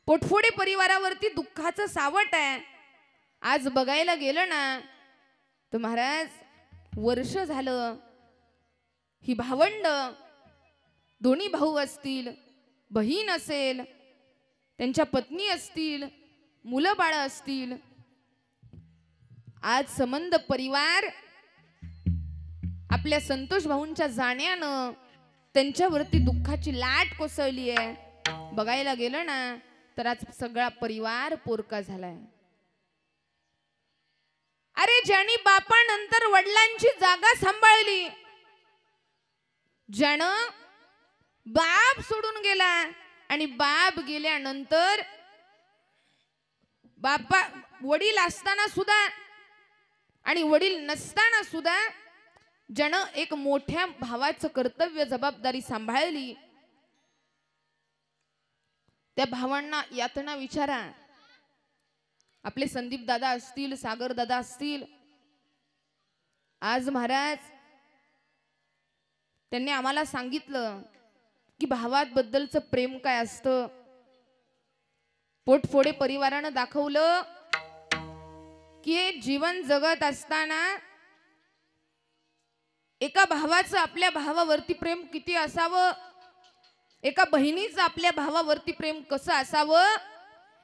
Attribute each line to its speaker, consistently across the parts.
Speaker 1: पोटफोडे परिवारावरती दुःखाचं सावट आहे। आज बघायला गेलं ना तर महाराज वर्ष झालं ही भावंड, दोन्ही भाऊ असतील, बहीण असेल, त्यांच्या पत्नी असतील, मुलं बाळ असतील, आज संबंध परिवार आपल्या संतोष भाऊंच्या जाण्यानं त्यांच्यावरती दुःखाची लाट कोसळली आहे। बघायला गेलं ना तर आज सगळा परिवार पोरका झालाय। अरे ज्यांनी बापानंतर वडिलांची जागा सांभाळली, ज्यानं बाप सोडून गेला आणि बाप गेल्यानंतर बापा वडील असताना सुद्धा आणि वडील नसताना सुद्धा ज्यानं एक मोठ्या भावाचं कर्तव्य जबाबदारी सांभाळली, त्या भावांना यातना विचारा। आपले संदीप दादा असतील, सागर दादा असतील, आज महाराज त्यांनी आम्हाला सांगितलं की भावात बद्दलचं प्रेम काय असतं। पोटफोडे परिवारानं दाखवलं की जीवन जगत असताना एका भावाचं आपल्या भावावरती प्रेम किती असावं, एका बहिणीचं आपल्या भावावरती प्रेम कसं असावं,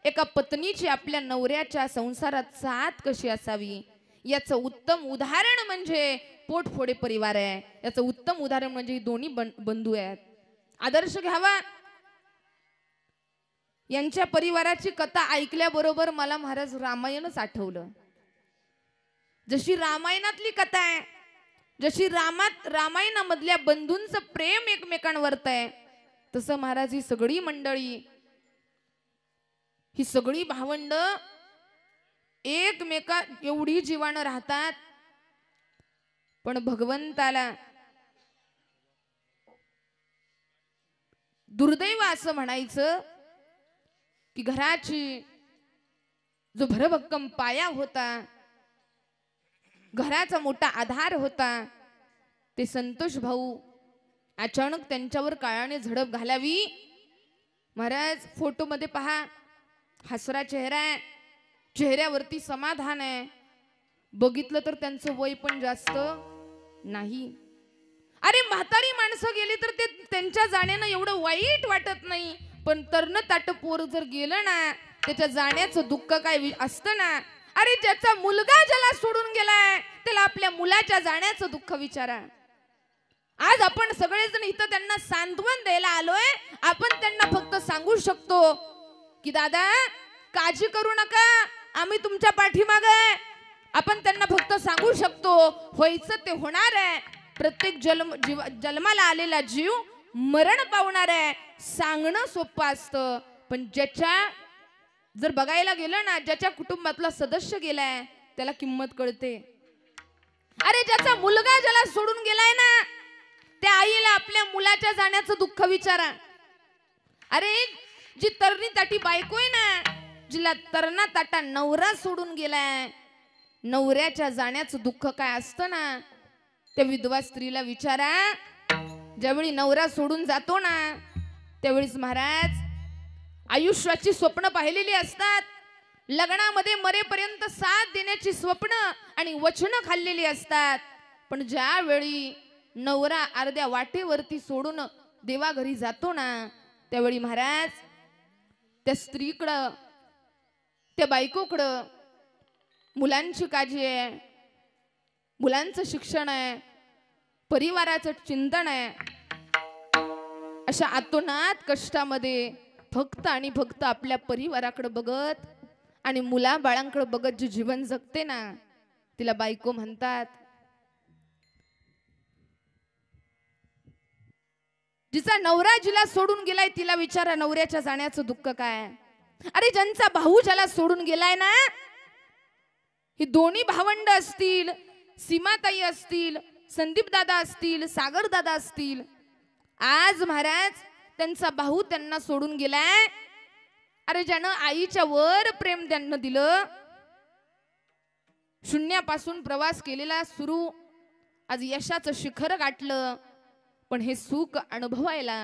Speaker 1: एका पत्नीची आपल्या नवऱ्याच्या संसारात साथ कशी असावी, याचं उत्तम उदाहरण म्हणजे पोटफोडे परिवार आहे। याचं उत्तम उदाहरण म्हणजे दोन्ही बंधू आहेत। आदर्श घ्यावा। यांच्या परिवाराची कथा ऐकल्याबरोबर मला महाराज रामायणच आठवलं। जशी रामायणातली कथा आहे, जशी रामायणामधल्या बंधूंचं प्रेम एकमेकांवरत आहे, तसं महाराज ही सगळी मंडळी, ही सगळी भावंड एकमेका एवढी जीवानं राहतात। पण भगवंताला दुर्दैव असं म्हणायचं की घराची जो भरभक्कम पाया होता, घराचा मोठा आधार होता, ते संतोष भाऊ अचानक त्यांच्यावर काळाने झडप घालावी। महाराज फोटो मध्ये पहा, हसरा चेहरा आहे, चेहऱ्यावरती समाधान आहे। बघितलं तर त्यांचं वय पण जास्त नाही। अरे म्हातारी माणसं गेली तर ते त्यांच्या जाण्यानं एवढं वाईट वाटत नाही, पण तरण ताट पोर जर गेलं ना त्याच्या जाण्याचं दुःख काय असतं ना। अरे ज्याचा मुलगा ज्याला सोडून गेलाय त्याला आपल्या मुलाच्या जाण्याचं दुःख विचारा। आज आपण सगळेजण इथं त्यांना सांत्वन द्यायला आलोय। आपण त्यांना फक्त सांगू शकतो की दादा काळजी करू नका, आम्ही तुमच्या पाठीमागे आहे। आपण त्यांना फक्त सांगू शकतो व्हायचं ते होणार आहे। प्रत्येक जन्माला आलेला जीव मरण पावणार आहे। सांगणं सोपं असतं, पण ज्याच्या जर बघायला गेलं ना ज्याच्या कुटुंबातला सदस्य गेलाय त्याला किंमत कळते। अरे ज्याचा मुलगा ज्याला सोडून गेलाय ना त्या आईला आपल्या मुलाच्या जाण्याचं दुःख विचारा। अरे जी तरणी ताटी बायको आहे ना, जिला तरणा ताटा नवरा सोडून गेलाय, नवऱ्याच्या जाण्याचं दुःख काय असतं ना, त्या विधवा स्त्रीला विचारा। ज्यावेळी नवरा सोडून जातो ना त्यावेळीच महाराज आयुष्याची स्वप्न पाहिलेली असतात, लग्नामध्ये मरेपर्यंत साथ देण्याची स्वप्न आणि वचनं खाल्लेली असतात, पण ज्यावेळी नवरा अर्ध्या वाटेवरती सोडून देवाघरी जातो ना त्यावेळी महाराज त्या स्त्रीकडं, त्या बायकोकडं मुलांची काळजी आहे, मुलांचं शिक्षण आहे, परिवाराचं चिंतन आहे। अशा आतोनात कष्टामध्ये फक्त आणि फक्त आपल्या परिवाराकडे बघत आणि मुला बाळांकडे बघत जे जीवन जगते ना तिला बायको म्हणतात। जिचा नवरा जिला सोडून गेलाय तिला विचारा नवऱ्याच्या जाण्याचं दुःख काय। अरे ज्यांचा भाऊ ज्याला सोडून गेलाय ना, ही दोन्ही भावंड असतील, सीमाताई असतील, संदीप दादा असतील, सागर दादा असतील, आज महाराज त्यांचा भाऊ त्यांना सोडून गेलाय। अरे ज्यानं आईच्या वर प्रेम त्यांना दिलं, शून्यापासून प्रवास केलेला सुरू, आज यशाचं शिखर गाठलं, पण हे सुख अनुभवायला,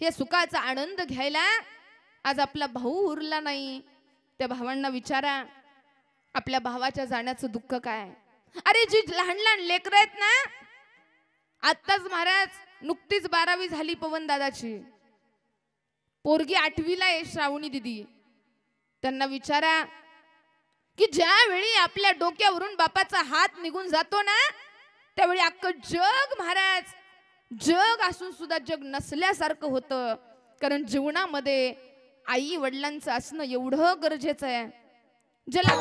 Speaker 1: हे सुखाचा आनंद घ्यायला आज आपला भाऊ उरला नाही, त्या भावांना विचारा आपल्या भावाच्या जाण्याचं दुःख काय. अरे जी लहान लहान लेकर आहेत ना, आत्ताच महाराज नुकतीच 12वी झाली पवन दादाची, पोरगी 8वीला आहे श्रावणी दिदी. त्यांना विचारा की ज्यावेळी आपल्या डोक्यावरून बापाचा हात निघून जातो ना, त्यावेळी अख्खं जग महाराज, जग असून सुद्धा जग नसल्यासारखं होतं. कारण जीवनामध्ये आई वडिलांचं असणं एवढं गरजेचं आहे. ज्याला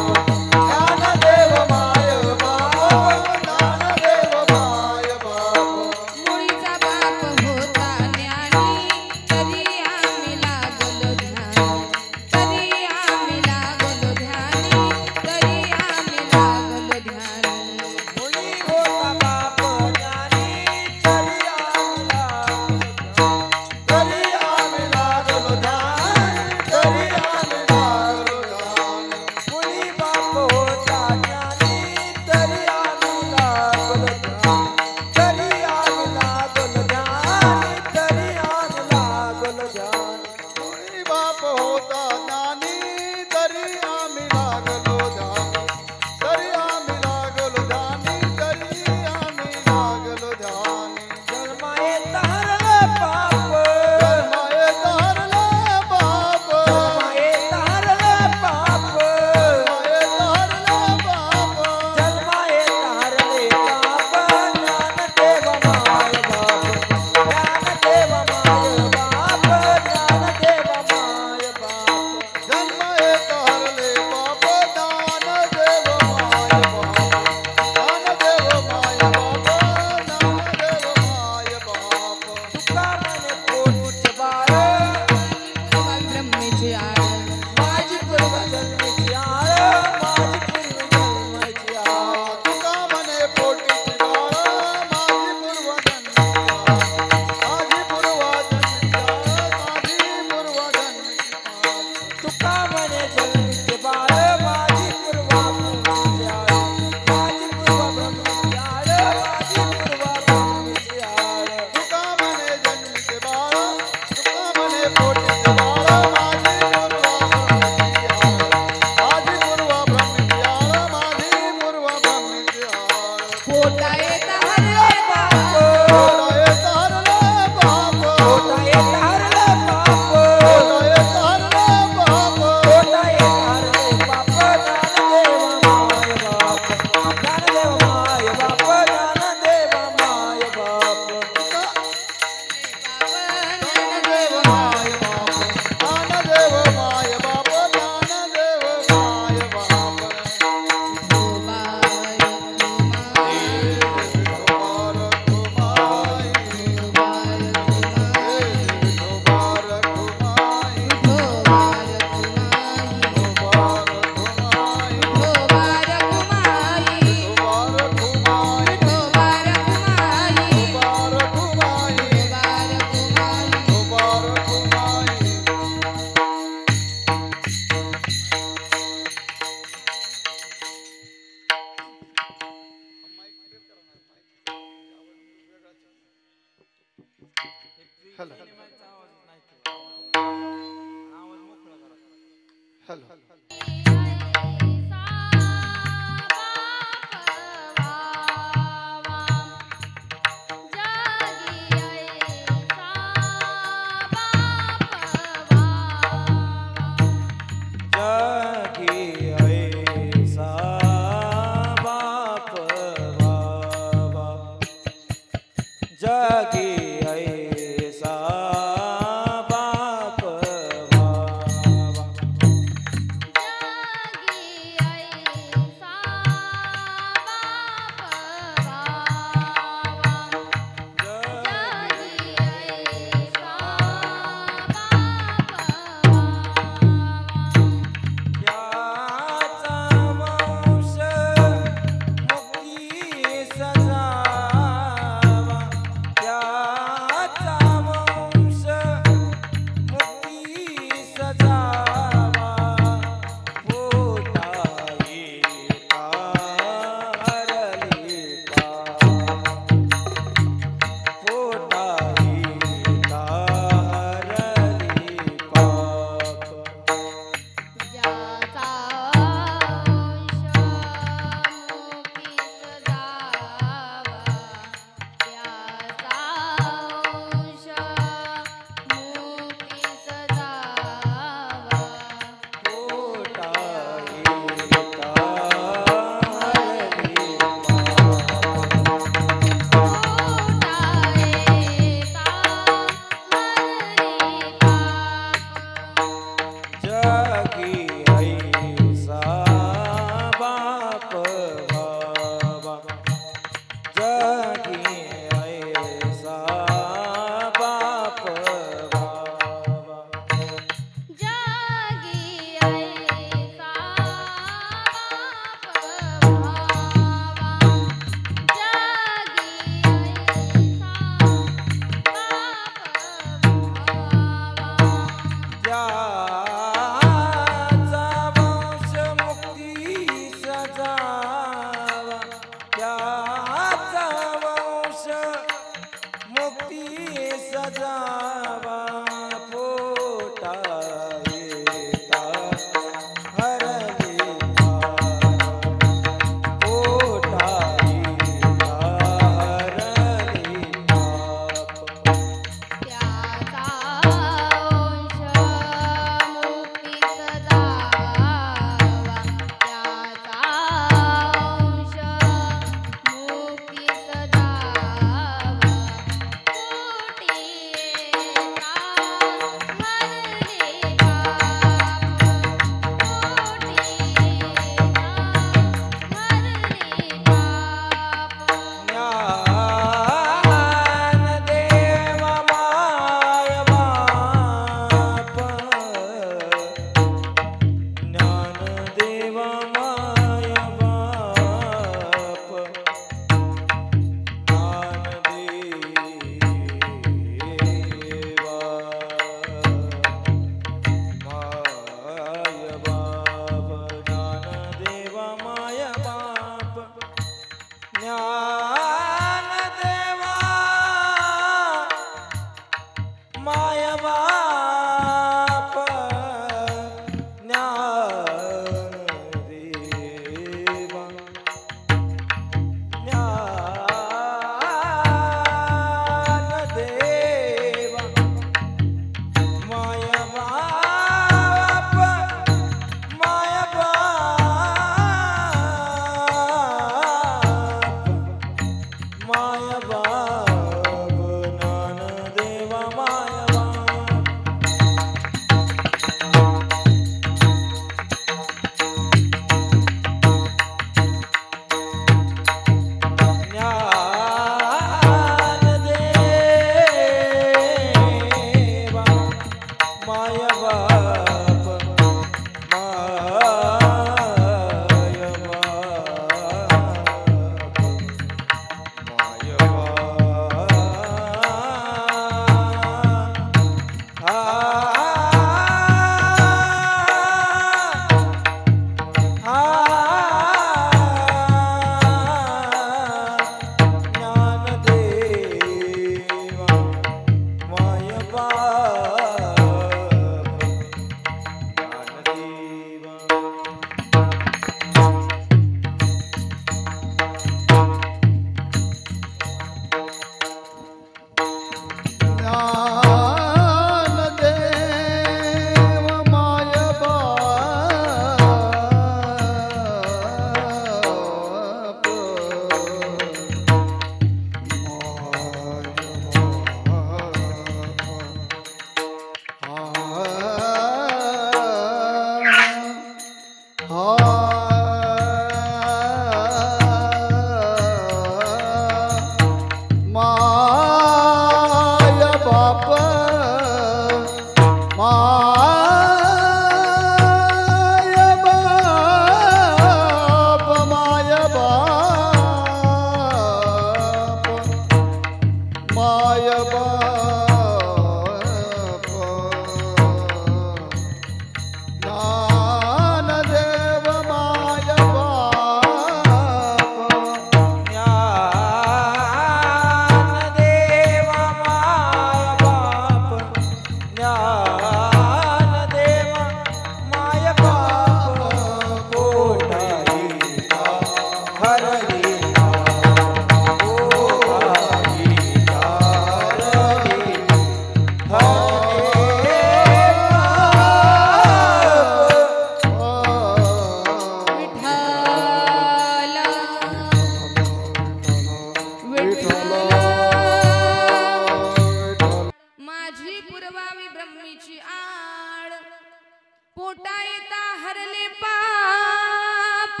Speaker 1: पोटा येता हरले पाप,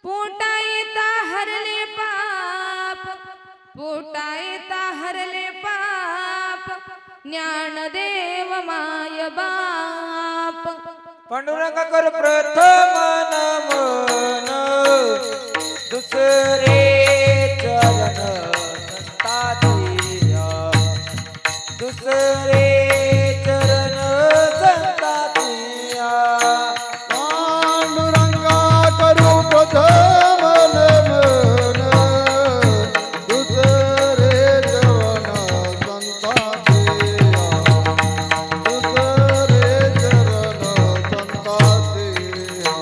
Speaker 1: पोटा येता हरले पाप, पोटा येता हरले पाप, ज्ञानदेव माय बाप.
Speaker 2: पांडुरंग कर प्रथम नमन, दुसरे चरण संतातिया, दुसरे चरण संतातिया.
Speaker 3: पांडुरंगा करू प्रथम नमन, दुसरे चरण संतातिया, दुसरे चरण संतातिया.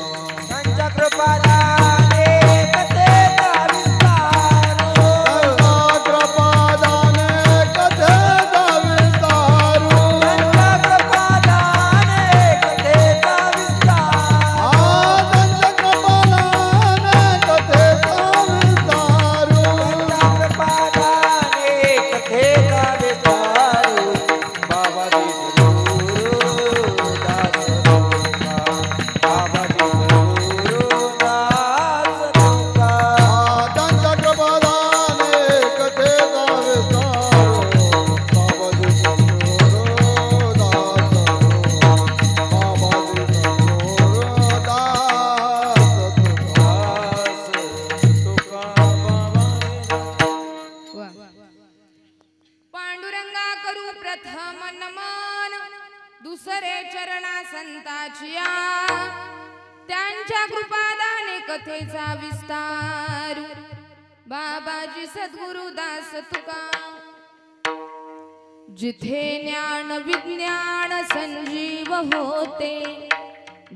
Speaker 2: त्यांच्या कृपादाने कथेचा विस्तार,
Speaker 3: त्यांच्या कृपादाने कथेचा विस्तार,
Speaker 2: त्यांच्या कृपादाने कथेचा विस्तार,
Speaker 3: त्यांच्या कृपादाने कथेचा विस्तार.
Speaker 2: त्यांच्या कृपादाने कथेचा विस्तार. बाबाजी सद्गुरु दास तुका, बाबाजी सद्गुरु दास तुका.
Speaker 3: त्यांच्या कृपादाने कथेचा विस्तार. बाबाजी सद्गुरु दास तुका, बाबाजी सद्गुरु दास तुका.
Speaker 1: पांडुरंगा करू प्रथम नमन, दुसरे चरणा संताचिया, त्यांच्या कृपादाने कथेचा विस्तार. बाबाजी सद्गुरु दास तुका. जिथे ज्ञान विज्ञान संजीव होते,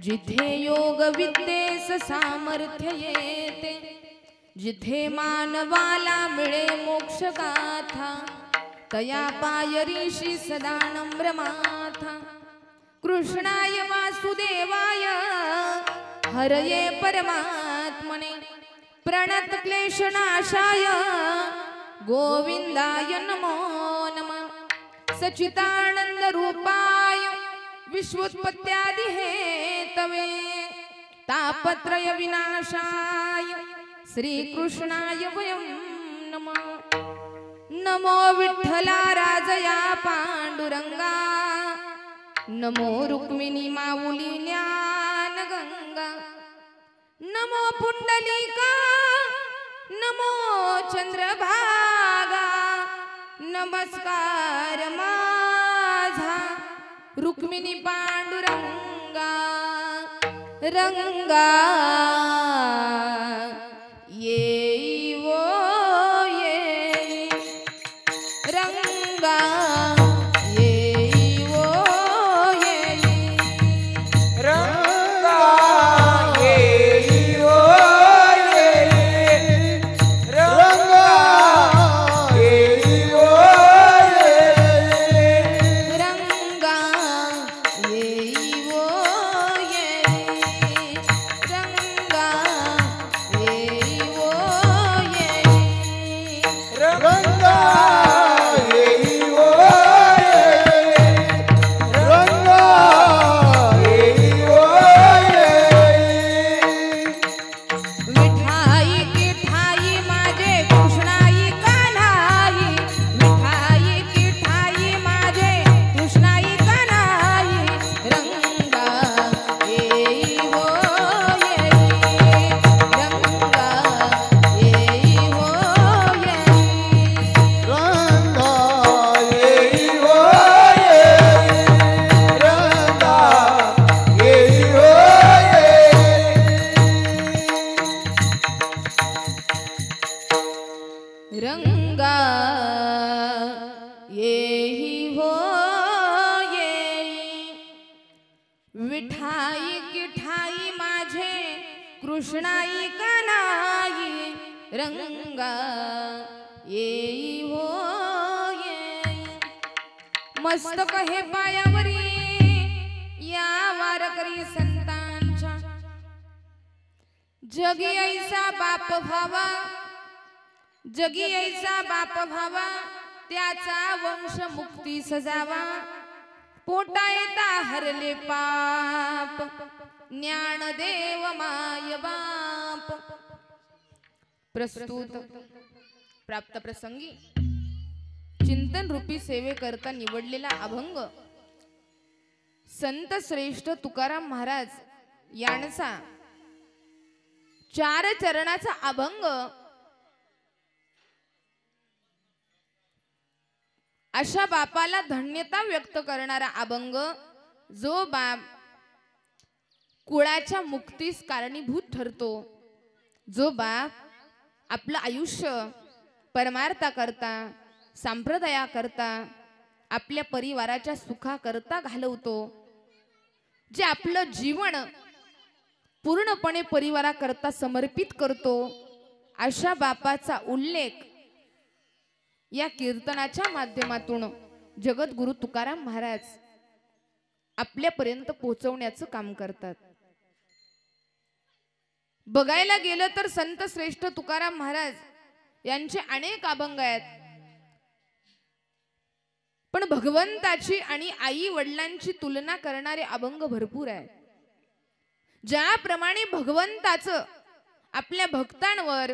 Speaker 1: जिथे योग विद्येस सामर्थ्य येते, जिथे मानवाला मिळे मोक्ष गाथा, तया पायरीशी सदा नम्र माथा. कृष्णाय वासुदेवाय हरये परमात्मने, प्रणत क्लेशनाशाय गोविंदाय नमो नमः. सच्चिदानंद रूपाय विश्वोत्पत्त्यादि हेतवे, तापत्रय विनाशाय श्रीकृष्णाय वयं नमः. नमो विठ्ठला राजया पांडुरंगा, नमो रुक्मिणी माऊली ज्ञान गंगा, नमो पुंडलिका, नमो चंद्रभागा. नमस्कार माझा रुक्मिणी पांडुरंगा, रंगा येई वो येई, रंगा येई वो येई,
Speaker 2: रंगा येई वो येई, रंगा येई वो येई,
Speaker 1: रंगा येई वो येई, रंगा येई वो येई.
Speaker 3: रंगा येई वो येई, रंगा येई वो येई.
Speaker 1: विठाई की ठाई माझे कृष्णाई कान्हाई, विठाई की ठाई माझे कृष्णाई कान्हाई. रंगा येई वो येई, रंगा येई वो येई.
Speaker 3: रंगा येई वो येई, रंगा येई वो येई.
Speaker 1: रंगा येई हो येई, विठाई की ठाई माझे कृष्णाई कान्हाई. रंगा येई हो येई. मस्तक हे पायावरी या वारकरी संतांच्या, जगी ऐसा बाप भावा, जगी ऐसा बाप भावा, त्याचा वंश मुक्ती सजावा. पोटा येता हरले पाप ज्ञानदेव माय बाप। प्रस्तुत प्राप्त प्रसंगी चिंतन रूपी सेवे करता निवडलेला अभंग संत श्रेष्ठ तुकाराम महाराज यांचा 4 चरणाचा अभंग। अशा बापाला धन्यता व्यक्त करणारा अभंग, जो बाप कुळाच्या मुक्तीस कारणीभूत ठरतो, जो बाप आपलं आयुष्य परमार्था करता संप्रदाया करता आपल्या परिवाराच्या सुखा करता घालवतो, जे आपलं जीवन पूर्णपणे परिवाराकरता समर्पित करतो, अशा बापाचा उल्लेख या कीर्तनाच्या माध्यमातून जगद्गुरु तुकाराम महाराज आपल्यापर्यंत पोहोचवण्याचं काम करतात। बघायला गेलं तर संत श्रेष्ठ तुकाराम महाराज यांचे अनेक अभंग आहेत, पण भगवंताची आणि आई वडिलांची तुलना करणारे अभंग भरपूर आहेत। ज्याप्रमाणे भगवंताचं आपल्या भक्तांवर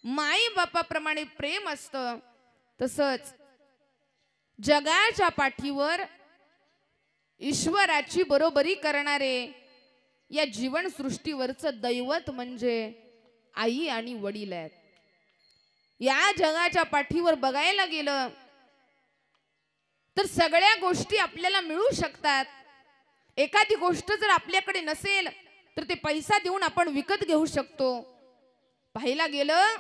Speaker 1: माई बापाप्रमाणे प्रेम असतं, तसंच जगाच्या पाठीवर ईश्वराची बरोबरी करणारे या जीवन सृष्टीवरचं दैवत म्हणजे आई आणि वडील आहेत। या जगाच्या पाठीवर बघायला गेलं तर सगळ्या गोष्टी आपल्याला मिळू शकतात। एखादी गोष्ट जर आपल्याकडे नसेल तर ते पैसा देऊन आपण विकत घेऊ शकतो। पाहायला गेलं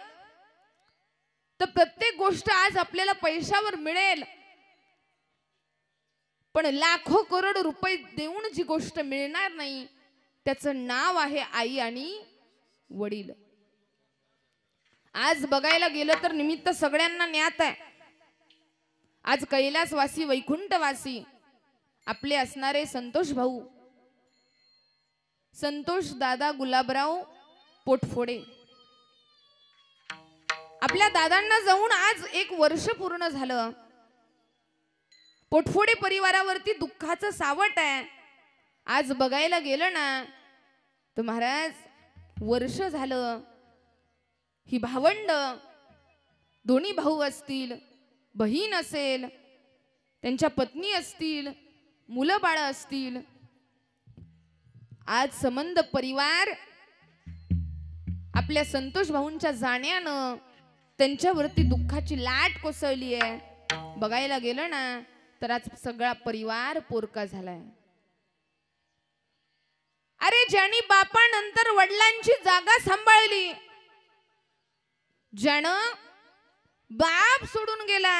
Speaker 1: तर प्रत्येक गोष्ट आज आपल्याला पैशावर मिळेल, पण लाखो करोड रुपये देऊन जी गोष्ट मिळणार नाही त्याचं नाव आहे आई आणि वडील। आज बघायला गेलं तर निमित्त सगळ्यांना ज्ञात आहे। आज कैलासवासी वैकुंठवासी आपले असणारे संतोष भाऊ, संतोष दादा गुलाबराव पोटफोडे, आपल्या दादांना जाऊन आज 1 वर्ष पूर्ण झालं। पोटफोडे परिवारावरती दुःखाचं सावट आहे। आज बघायला गेलं ना तर महाराज वर्ष झालं ही भावंड, दोन्ही भाऊ असतील, बहीण असेल, त्यांच्या पत्नी असतील, मुलं बाळ असतील, आज संबंध परिवार आपल्या संतोष भाऊंच्या जाण्यानं त्यांच्यावरती दुःखाची लाट कोसळली आहे। बघायला गेलं ना तर आज सगळा परिवार पोरका झालाय। अरे ज्यांनी बापानंतर वडिलांची जागा सांभाळली, ज्यानं बाप सोडून गेला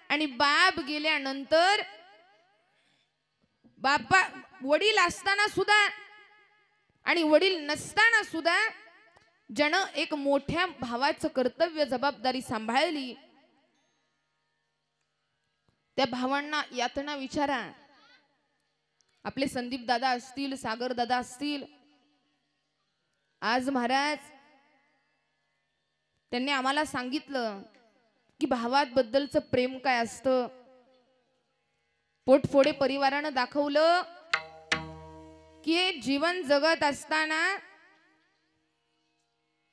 Speaker 1: आणि बाप गेल्यानंतर बापा वडील असताना सुद्धा आणि वडील नसताना सुद्धा ज्यानं एक मोठ्या भावाचं कर्तव्य जबाबदारी सांभाळली, त्या भावांना यातना विचारा। आपले संदीप दादा असतील, सागर दादा असतील, आज महाराज त्यांनी आम्हाला सांगितलं की भावाबद्दलचं प्रेम काय असतं। पोटफोडे परिवारानं दाखवलं की जीवन जगत असताना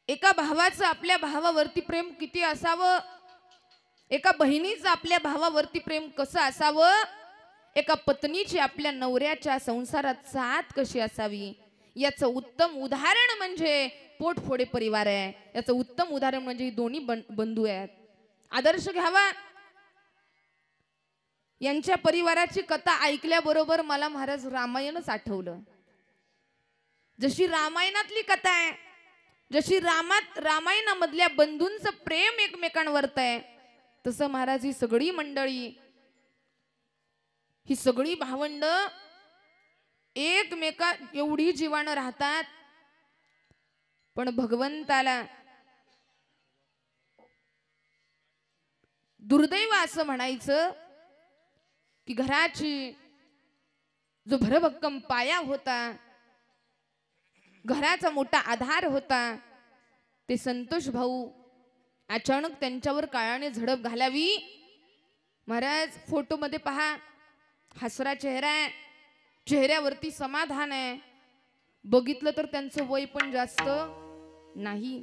Speaker 1: एका भावाचं आपल्या भावावरती प्रेम किती असावं, एका बहिणीचं आपल्या भावावरती प्रेम कसं असावं, एका पत्नीची आपल्या नवऱ्याच्या संसारात साथ कशी असावी, याचं उत्तम उदाहरण म्हणजे पोटफोडे परिवार आहे। याचं उत्तम उदाहरण म्हणजे दोन्ही बंधू आहेत। आदर्श घ्यावा। यांच्या परिवाराची कथा ऐकल्याबरोबर मला महाराज रामायणच आठवलं। जशी रामायणातली कथा आहे, जशी रामायणामधल्या बंधूंचं प्रेम एकमेकांवरत आहे, तसं महाराज ही सगळी मंडळी, ही सगळी भावंड एकमेका एवढी जीवानं राहतात। पण भगवंताला दुर्दैव असं म्हणायचं की घराची जो भरभक्कम पाया होता, घराचा मोठा आधार होता, ते संतोष भाऊ अचानक त्यांच्यावर काळाने झडप घालावी। महाराज फोटो मध्ये पहा, हसरा चेहरा आहे, चेहऱ्यावरती समाधान आहे. बघितलं तर त्यांचं वय पण जास्त नाही.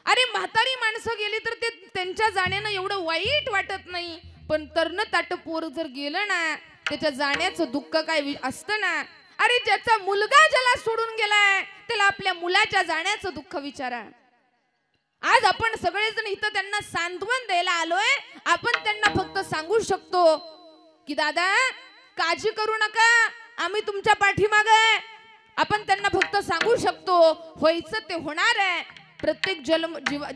Speaker 1: अरे म्हातारी माणसं गेली तर ते त्यांच्या जाण्यानं एवढं वाईट वाटत नाही, पण तरण ताट पोर जर गेलं ना त्याच्या जाण्याचं दुःख काय असतं ना. अरे ज्याचा मुलगा ज्याला सोडून गेलाय त्याला आपल्या मुलाच्या जाण्याचं दुःख विचारा. आज आपण सगळेजण इथं त्यांना सांत्वन द्यायला आलोय. आपण त्यांना फक्त सांगू शकतो की दादा काळजी करू नका, आम्ही तुमच्या पाठीमागे आहे. आपण त्यांना फक्त सांगू शकतो व्हायचं ते होणार आहे. प्रत्येक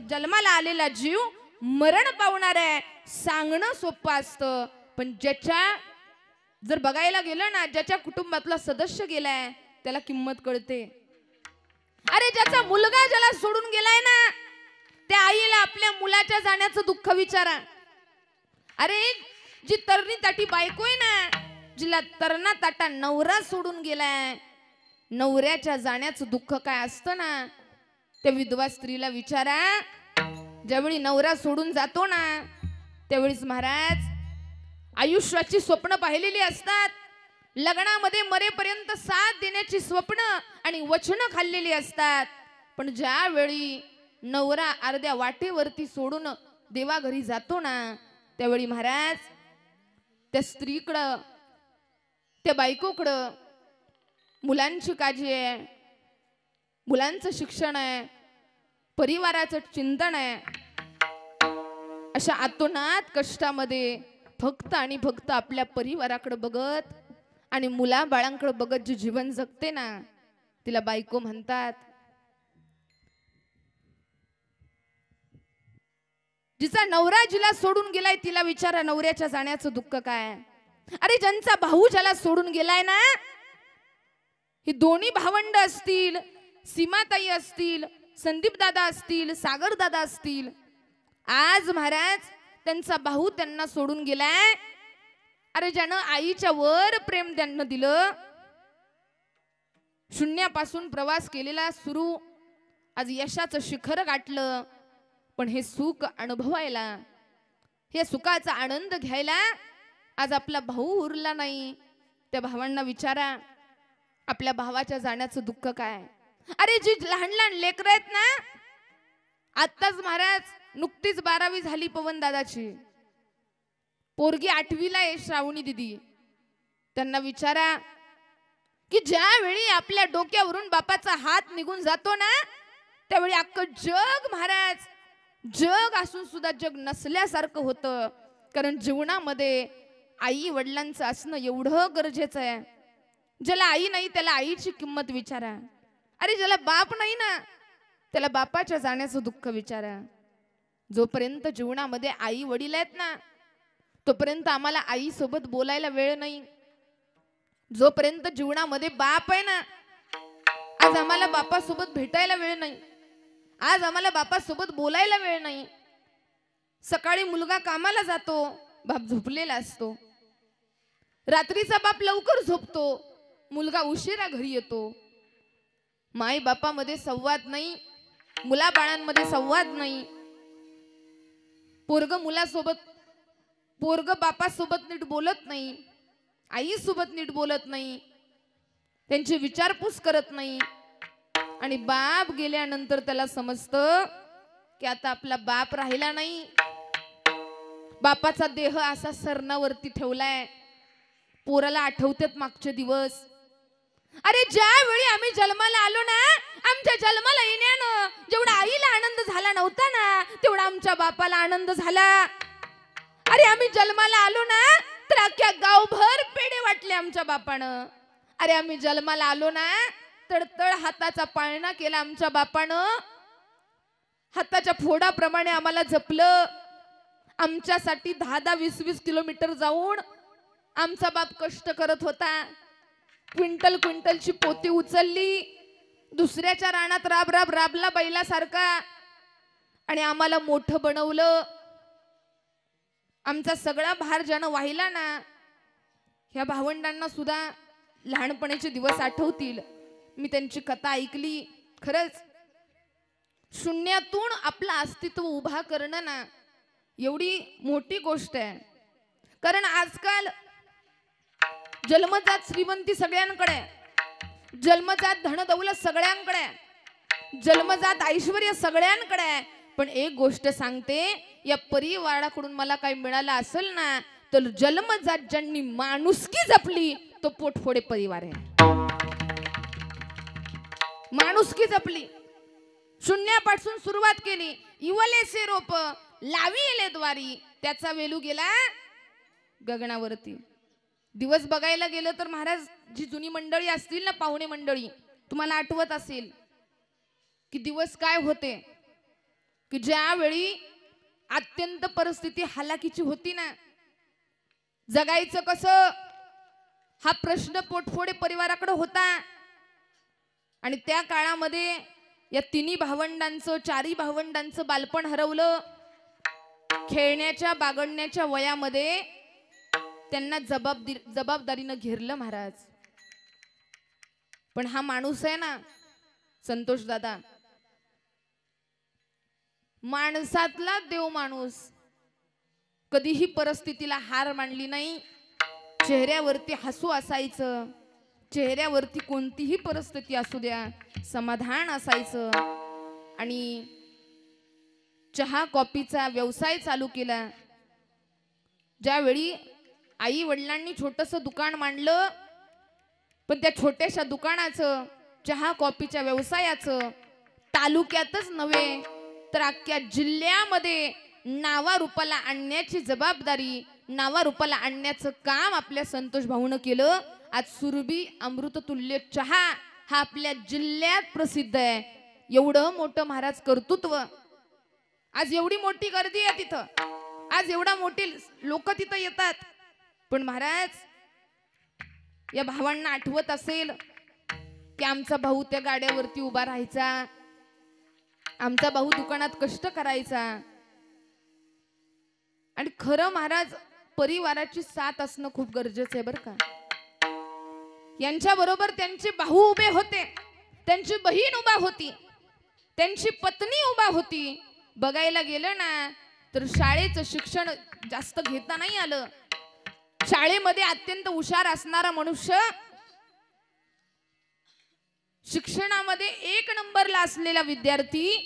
Speaker 1: जन्माला आलेला जीव मरण पावणार आहे. सांगणं सोपं असतं, पण ज्याच्या जर बघायला गेलं ना ज्याच्या कुटुंबातला सदस्य गेलाय त्याला किंमत कळते. अरे ज्याचा मुलगा ज्याला सोडून गेलाय ना त्या आईला आपल्या मुलाच्या जाण्याचं दुःख विचारा. अरे जी तरणी ताटी बायको आहे ना, जिला तरणा ताटा नवरा सोडून गेलाय, नवऱ्याच्या जाण्याचं दुःख काय असतं ना त्या विधवा स्त्रीला विचारा. ज्यावेळी नवरा सोडून जातो ना त्यावेळीच महाराज आयुष्याची स्वप्न पाहिलेली असतात. लग्नामध्ये मरेपर्यंत साथ देण्याची स्वप्न आणि वचनं खाल्लेली असतात. पण ज्यावेळी नवरा अर्ध्या वाटेवरती सोडून देवाघरी जातो ना त्यावेळी महाराज त्या स्त्रीकडं त्या बायकोकडं मुलांची काळजी आहे, मुलांचं शिक्षण आहे, परिवाराचं चिंतन आहे. अशा आतोनात कष्टामध्ये फक्त आणि फक्त आपल्या परिवाराकडे बघत आणि मुला बाळांकडे बघत जे जीवन जगते ना तिला बायको म्हणतात. जिचा नवरा जिला सोडून गेलाय तिला विचारा नवऱ्याच्या जाण्याचं दुःख काय. अरे ज्यांचा भाऊ ज्याला सोडून गेलाय ना, ही दोन्ही भावंड असतील, सीमाताई असतील, संदीप दादा असतील, सागर दादा असतील, आज महाराज त्यांचा भाऊ त्यांना सोडून गेलाय. अरे ज्यानं आईच्या वर प्रेम त्यांना दिलं, शून्यापासून प्रवास केलेला सुरू, आज यशाचं शिखर गाठलं. पण हे सुख अनुभवायला, हे सुखाचा आनंद घ्यायला आज आपला भाऊ उरला नाही. त्या भावांना विचारा आपल्या भावाच्या जाण्याचं दुःख काय. अरे जी लहान लहान लेकरं आहेत ना, आत्ताच महाराज नुकतीच 12वी झाली पवन दादाची, पोरगी 8वीला आहे श्रावणी दिदी. त्यांना विचारा की ज्यावेळी आपल्या डोक्यावरून बापाचा हात निघून जातो ना त्यावेळी अख्खं जग महाराज जग असून सुद्धा जग नसल्यासारखं होतं. कारण जीवनामध्ये आई वडिलांचं असणं एवढं गरजेचं आहे. ज्याला आई नाही त्याला आईची किंमत विचारा. अरे ज्याला बाप नाही ना त्याला बापाच्या जाण्याचं दुःख विचारा. जोपर्यंत जीवनामध्ये आई वडील आहेत ना तोपर्यंत आम्हाला आई सोबत बोलायला वेळ नाही. जोपर्यंत जीवनामध्ये बाप आहे ना, आज आम्हाला बापासोबत भेटायला वेळ नाही, आज आम्हाला बापासोबत बोलायला वेळ नाही. सकाळी मुलगा कामाला जातो, बाप झोपलेला असतो. रात्रीचा बाप लवकर झोपतो, मुलगा उशिरा घरी येतो. माई बापामध्ये संवाद नाही, मुला बाळांमध्ये संवाद नाही. पोरग मुलासोबत, पोरग बापासोबत नीट बोलत नाही, आई सोबत नीट बोलत नाही, त्यांची विचारपूस करत नाही. आणि बाप गेल्यानंतर त्याला समजतं की आता आपला बाप राहिला नाही. बापाचा देह असा सरणावरती ठेवलाय. पोराला आठवतात मागचे दिवस. अरे ज्यावेळी आम्ही जन्माला आलो ना, आमच्या जन्माला येण्यानं जेवढा आईला आनंद झाला नव्हता ना तेवढा आमच्या बापाला आनंद झाला. अरे आम्ही जन्माला आलो ना तर अख्ख्या गावभर पेढे वाटले आमच्या बापानं. अरे आम्ही जन्माला आलो ना तळतळ हाताचा पाळणा केला आमच्या बापानं. हाताच्या फोडाप्रमाणे आम्हाला जपलं. आमच्यासाठी 10-10, 20-20 किलोमीटर जाऊन आमचा बाप कष्ट करत होता. क्विंटल क्विंटलची पोती उचलली, दुसऱ्याच्या रानात राब राब राबला बैलासारखा आणि आम्हाला मोठं बनवलं. आमचा सगळा भार ज्यानं वाहिला ना, ह्या भावंडांना सुद्धा लहानपणीचे दिवस आठवतील. मी त्यांची कथा ऐकली. खरंच शून्यातून आपलं अस्तित्व उभा करणं ना एवढी मोठी गोष्ट आहे. कारण आजकाल जन्मजात श्रीमंती सगळ्यांकडे, जन्मजात धनदौलत सगळ्यांकडे, जन्मजात ऐश्वर्य सगळ्यांकडे. पण एक गोष्ट सांगते, या परिवाराकडून मला काही मिळालं असेल ना, तर जन्मजात ज्यांनी माणुसकी जपली तो पोटफोडे परिवार आहे. माणुसकी जपली, शून्यापासून सुरुवात केली. इवलेसे रोप लाविले द्वारी, त्याचा वेलू गेला गगनावरती. दिवस बघायला गेलं तर महाराज, जी जुनी मंडळी असतील ना, पाहुणे मंडळी, तुम्हाला आठवत असेल की दिवस काय होते, की ज्यावेळी अत्यंत परिस्थिती हालाकीची होती ना, जगायचं कसं हा प्रश्न पोटफोडे परिवाराकडे होता. आणि त्या काळामध्ये या तिन्ही भावंडांचं, चारी भावंडांचं बालपण हरवलं. खेळण्याच्या बागडण्याच्या वयामध्ये त्यांना जबाबदारीनं घेरलं महाराज. पण हा माणूस आहे ना संतोष दादा, माणसातला देव माणूस, कधीही परिस्थितीला हार मानली नाही. चेहऱ्यावरती हसू असायचं, चेहऱ्यावरती कोणतीही परिस्थिती असू द्या समाधान असायचं. आणि चहा कॉफीचा व्यवसाय चालू केला. ज्यावेळी आई वडिलांनी छोटंसं दुकान मांडलं, पण त्या छोट्याशा दुकानाचं, चहा कॉफीच्या व्यवसायाचं तालुक्यातच नव्हे तर अख्ख्या जिल्ह्यामध्ये नावारूपाला आणण्याची जबाबदारी, नावारूपाला आणण्याचं काम आपल्या संतोष भाऊनं केलं. आज सुरभी अमृततुल्य चहा हा आपल्या जिल्ह्यात प्रसिद्ध आहे. एवढं मोठं महाराज कर्तृत्व, आज एवढी मोठी गर्दी आहे तिथं, आज एवढा मोठी लोक तिथं येतात. पण महाराज, या भावांना आठवत असेल की आमचा भाऊ त्या गाड्यावरती उभा राहायचा, आमचा भाऊ दुकानात कष्ट करायचा. आणि खरं महाराज, परिवाराची साथ असणं खूप गरजेचं आहे बरं का. यांच्या बरोबर त्यांचे भाऊ उभे होते, त्यांची बहीण उभा होती, त्यांची पत्नी उभा होती. बघायला गेलं ना तर शाळेचं शिक्षण जास्त घेता नाही आलं. शाळेमध्ये अत्यंत हुशार असणारा मनुष्य, शिक्षणामध्ये 1 नंबरला असलेला विद्यार्थी,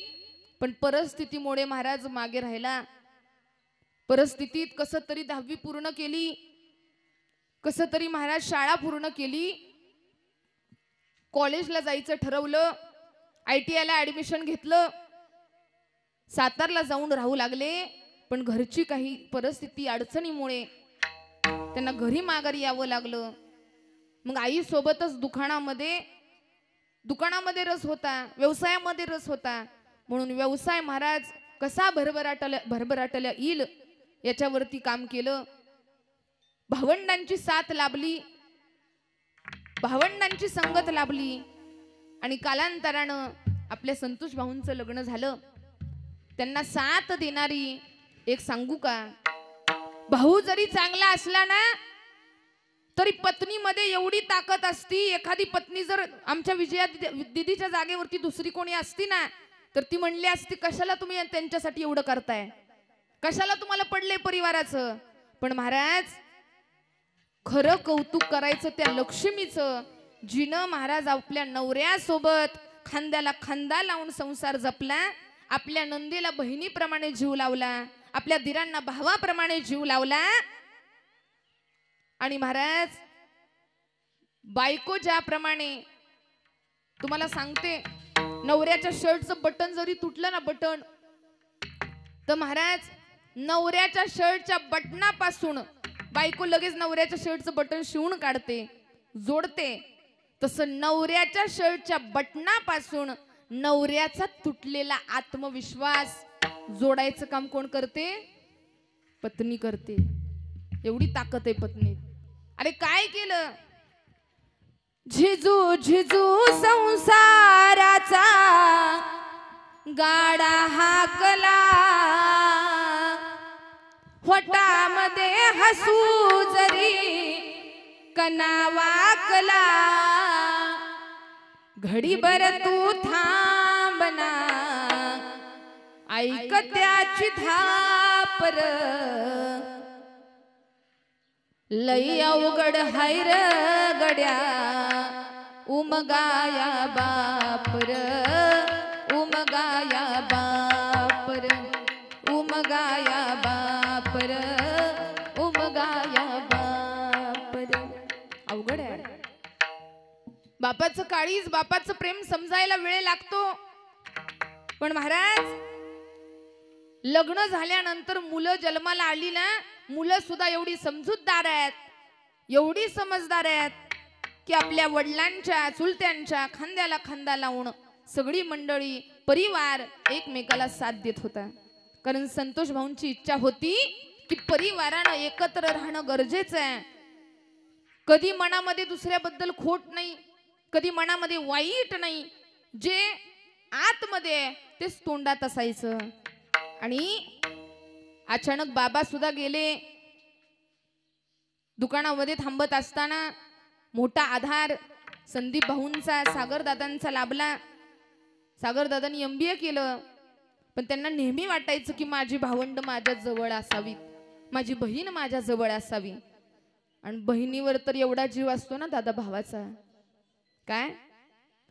Speaker 1: पण परिस्थितीमुळे महाराज मागे राहिला. परिस्थितीत कसं तरी 10वी पूर्ण केली, कसं तरी महाराज शाळा पूर्ण केली, कॉलेजला जायचं ठरवलं, ITI ला ऍडमिशन घेतलं, सातारला जाऊन राहू लागले. पण घरची काही परिस्थिती अडचणीमुळे त्यांना घरी माघारी यावं लागलं. मग आई सोबतच दुकानामध्ये रस होता, व्यवसायामध्ये रस होता, म्हणून व्यवसाय महाराज कसा भरभराटल्या येईल याच्यावरती काम केलं. भावंडांची साथ लाभली, भावंडांची संगत लाभली. आणि कालांतरानं आपल्या संतोष भाऊंचं लग्न झालं. त्यांना साथ देणारी एक सांगू का, भाऊ जरी चांगला असला ना तरी पत्नीमध्ये एवढी ताकद असती. एखादी पत्नी जर आमच्या विजया दीदीच्या जागेवरती दुसरी कोणी असती ना तर ती म्हणली असती, कशाला तुम्ही त्यांच्यासाठी एवढं करताय, कशाला तुम्हाला पडले परिवाराचं. पण महाराज, खरं कौतुक करायचं त्या लक्ष्मीचं, जिनं महाराज आपल्या नवऱ्यासोबत खांद्याला खांदा लावून संसार जपला, आपल्या नंदेला बहिणीप्रमाणे जीव लावला, आपल्या दिरांना भावाप्रमाणे जीव लावला. आणि महाराज, बायको ज्याप्रमाणे, तुम्हाला सांगते, नवऱ्याच्या शर्टचं बटन जरी तुटलं ना, बटन, तर महाराज नवऱ्याच्या शर्टच्या बटनापासून बायको लगेच नवऱ्याच्या शर्टचं बटन शिवून काढते, जोडते. तसं नवऱ्याच्या शर्टच्या बटनापासून नवऱ्याचा तुटलेला आत्मविश्वास जोडायचं काम कोण करते? पत्नी करते. एवढी ताकद आहे पत्नीत. अरे काय केलं? झिजू झिजू संसाराचा गाडा हाकला, होटामध्ये हसू जरी कनावाकला, घडीभर तू थांबना ऐक त्याची धापर, लई अवघड हाय र गड्या उमगाया बापर उमगाया बापर उमगाया बापर उमगाया बापर. अवघड आहे. बापाचं काळीज बापाचं प्रेम समजायला वेळ लागतो. पण महाराज लग्न झाल्यानंतर मुलं जन्माला आली ना, मुलं सुद्धा एवढी समजूतदार आहेत, एवढी समजदार आहेत की आपल्या वडिलांच्या चुलत्यांच्या खांद्याला खांदा लावून सगळी मंडळी परिवार एकमेकाला साथ देत होता. कारण संतोष भाऊंची इच्छा होती की परिवारानं एकत्र राहणं गरजेचं आहे. कधी मनामध्ये दुसऱ्याबद्दल खोट नाही, कधी मनामध्ये वाईट नाही, जे आतमध्ये तेच तोंडात असायचं. आणि अचानक बाबा सुद्धा गेले. दुकानामध्ये थांबत असताना मोठा आधार संदीप भाऊंचा सागर दादांचा लाभला. सागर दादांनी MBA केलं. पण त्यांना नेहमी वाटायचं की माझी भावंड माझ्या जवळ असावी, माझी बहीण माझ्या जवळ असावी. आणि बहिणीवर तर एवढा जीव असतो ना दादा भावाचा. काय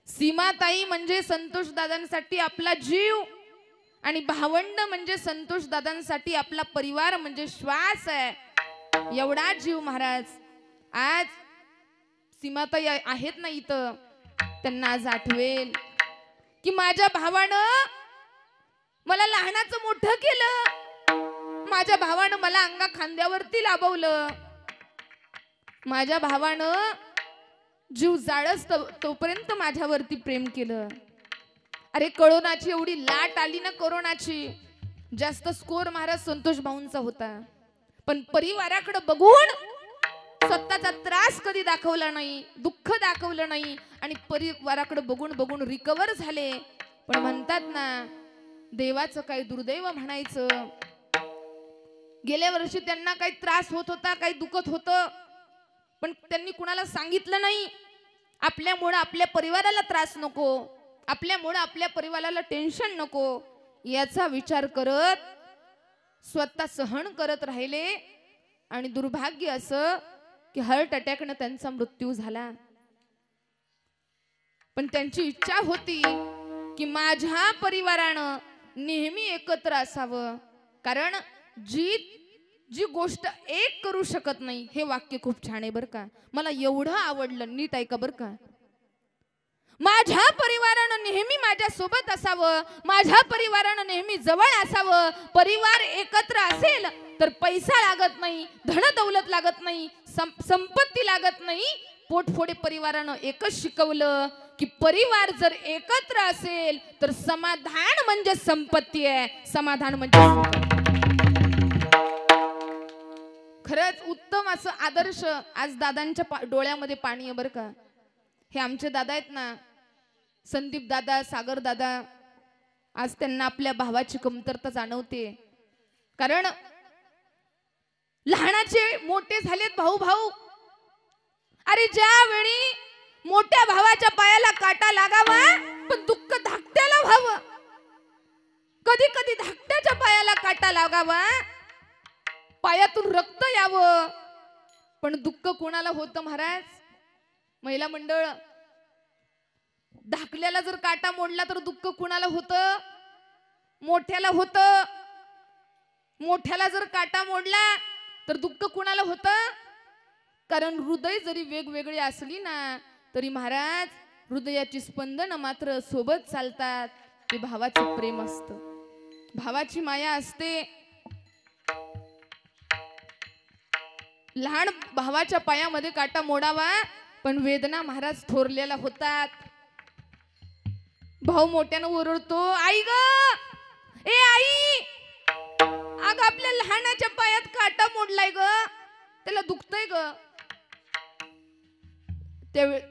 Speaker 1: सीमाताई म्हणजे संतोष दादांसाठी आपला जीव, आणि भावंड म्हणजे संतोष दादांसाठी आपला परिवार म्हणजे श्वास आहे. एवढा जीव महाराज. आज सीमाताई आहेत ना इथं, त्यांना आज आठवेल की माझ्या भावानं मला लहानाचं मोठं केलं, माझ्या भावानं मला अंगा खांद्यावरती लाभवलं, माझ्या भावानं जीव जाळस तोपर्यंत माझ्यावरती प्रेम केलं. अरे कोरोनाची एवढी लाट आली ना, कोरोनाची जास्त स्कोर महाराज संतोष भाऊंचा होता. पण परिवाराकडे बघून स्वतःचा त्रास कधी दाखवला नाही, दुःख दाखवलं नाही, आणि परिवाराकडे बघून बघून रिकवर झाले. पण म्हणतात ना देवाचं काही दुर्दैव म्हणायचं. गेल्या वर्षी त्यांना काही त्रास होत होता, काही दुखत होतं, पण त्यांनी कुणाला सांगितलं नाही. आपल्यामुळे आपल्या परिवाराला त्रास नको, आपल्यामुळे आपल्या परिवाराला टेन्शन नको, याचा विचार करत स्वतः सहन करत राहिले. आणि दुर्भाग्य असं की हार्ट अटॅकनं त्यांचा मृत्यू झाला. पण त्यांची इच्छा होती की माझ्या परिवारानं नेहमी एकत्र असावं. कारण जी गोष्ट एक करू शकत नाही, हे वाक्य खूप छान आहे बरं का, मला एवढं आवडलं. नीट ऐका बरं का. माझ्या परिवारानं नेहमी माझ्या सोबत असावं, माझ्या परिवारानं नेहमी जवळ असावं. परिवार एकत्र असेल तर पैसा लागत नाही, धन दौलत लागत नाही, संपत्ती लागत नाही. पोटफोडे परिवारानं एकच शिकवलं की परिवार जर एकत्र असेल तर समाधान म्हणजे संपत्ती आहे, समाधान म्हणजे सुख. खरंच उत्तम असं आदर्श. आज दादांच्या डोळ्यामध्ये पाणी आहे बरं का. हे आमचे दादा आहेत ना, संदीप दादा, सागर दादा. आज त्यांना आपल्या भावाची कमतरता जाणवते. कारण लहानाचे मोठे झालेत भाऊ भाऊ. अरे ज्यावेळी मोठ्या भावाच्या पायाला काटा लागावा पण दुःख धाकट्याला व्हावं, कधी कधी धाकट्याच्या पायाला काटा लागावा, पायातून रक्त यावं, पण दुःख कोणाला होतं महाराज? महिला मंडळ. धाकल्याला जर काटा मोडला तर दुःख कुणाला होतं? मोठ्याला होतं. मोठ्याला जर काटा मोडला तर दुःख कुणाला होतं? कारण हृदय जरी वेगवेगळी असली ना तरी महाराज हृदयाची स्पंदन मात्र सोबत चालतात. ते भावाचं प्रेम असतं, भावाची माया असते. लहान भावाच्या पायामध्ये काटा मोडावा पण वेदना महाराज थोरलेला होतात. भाऊ मोठ्यानं ओरडतो, आई ग, ए आई, अग आपल्या लहानाच्या पायात काटा मोडलाय ग, त्याला दुखतंय ग.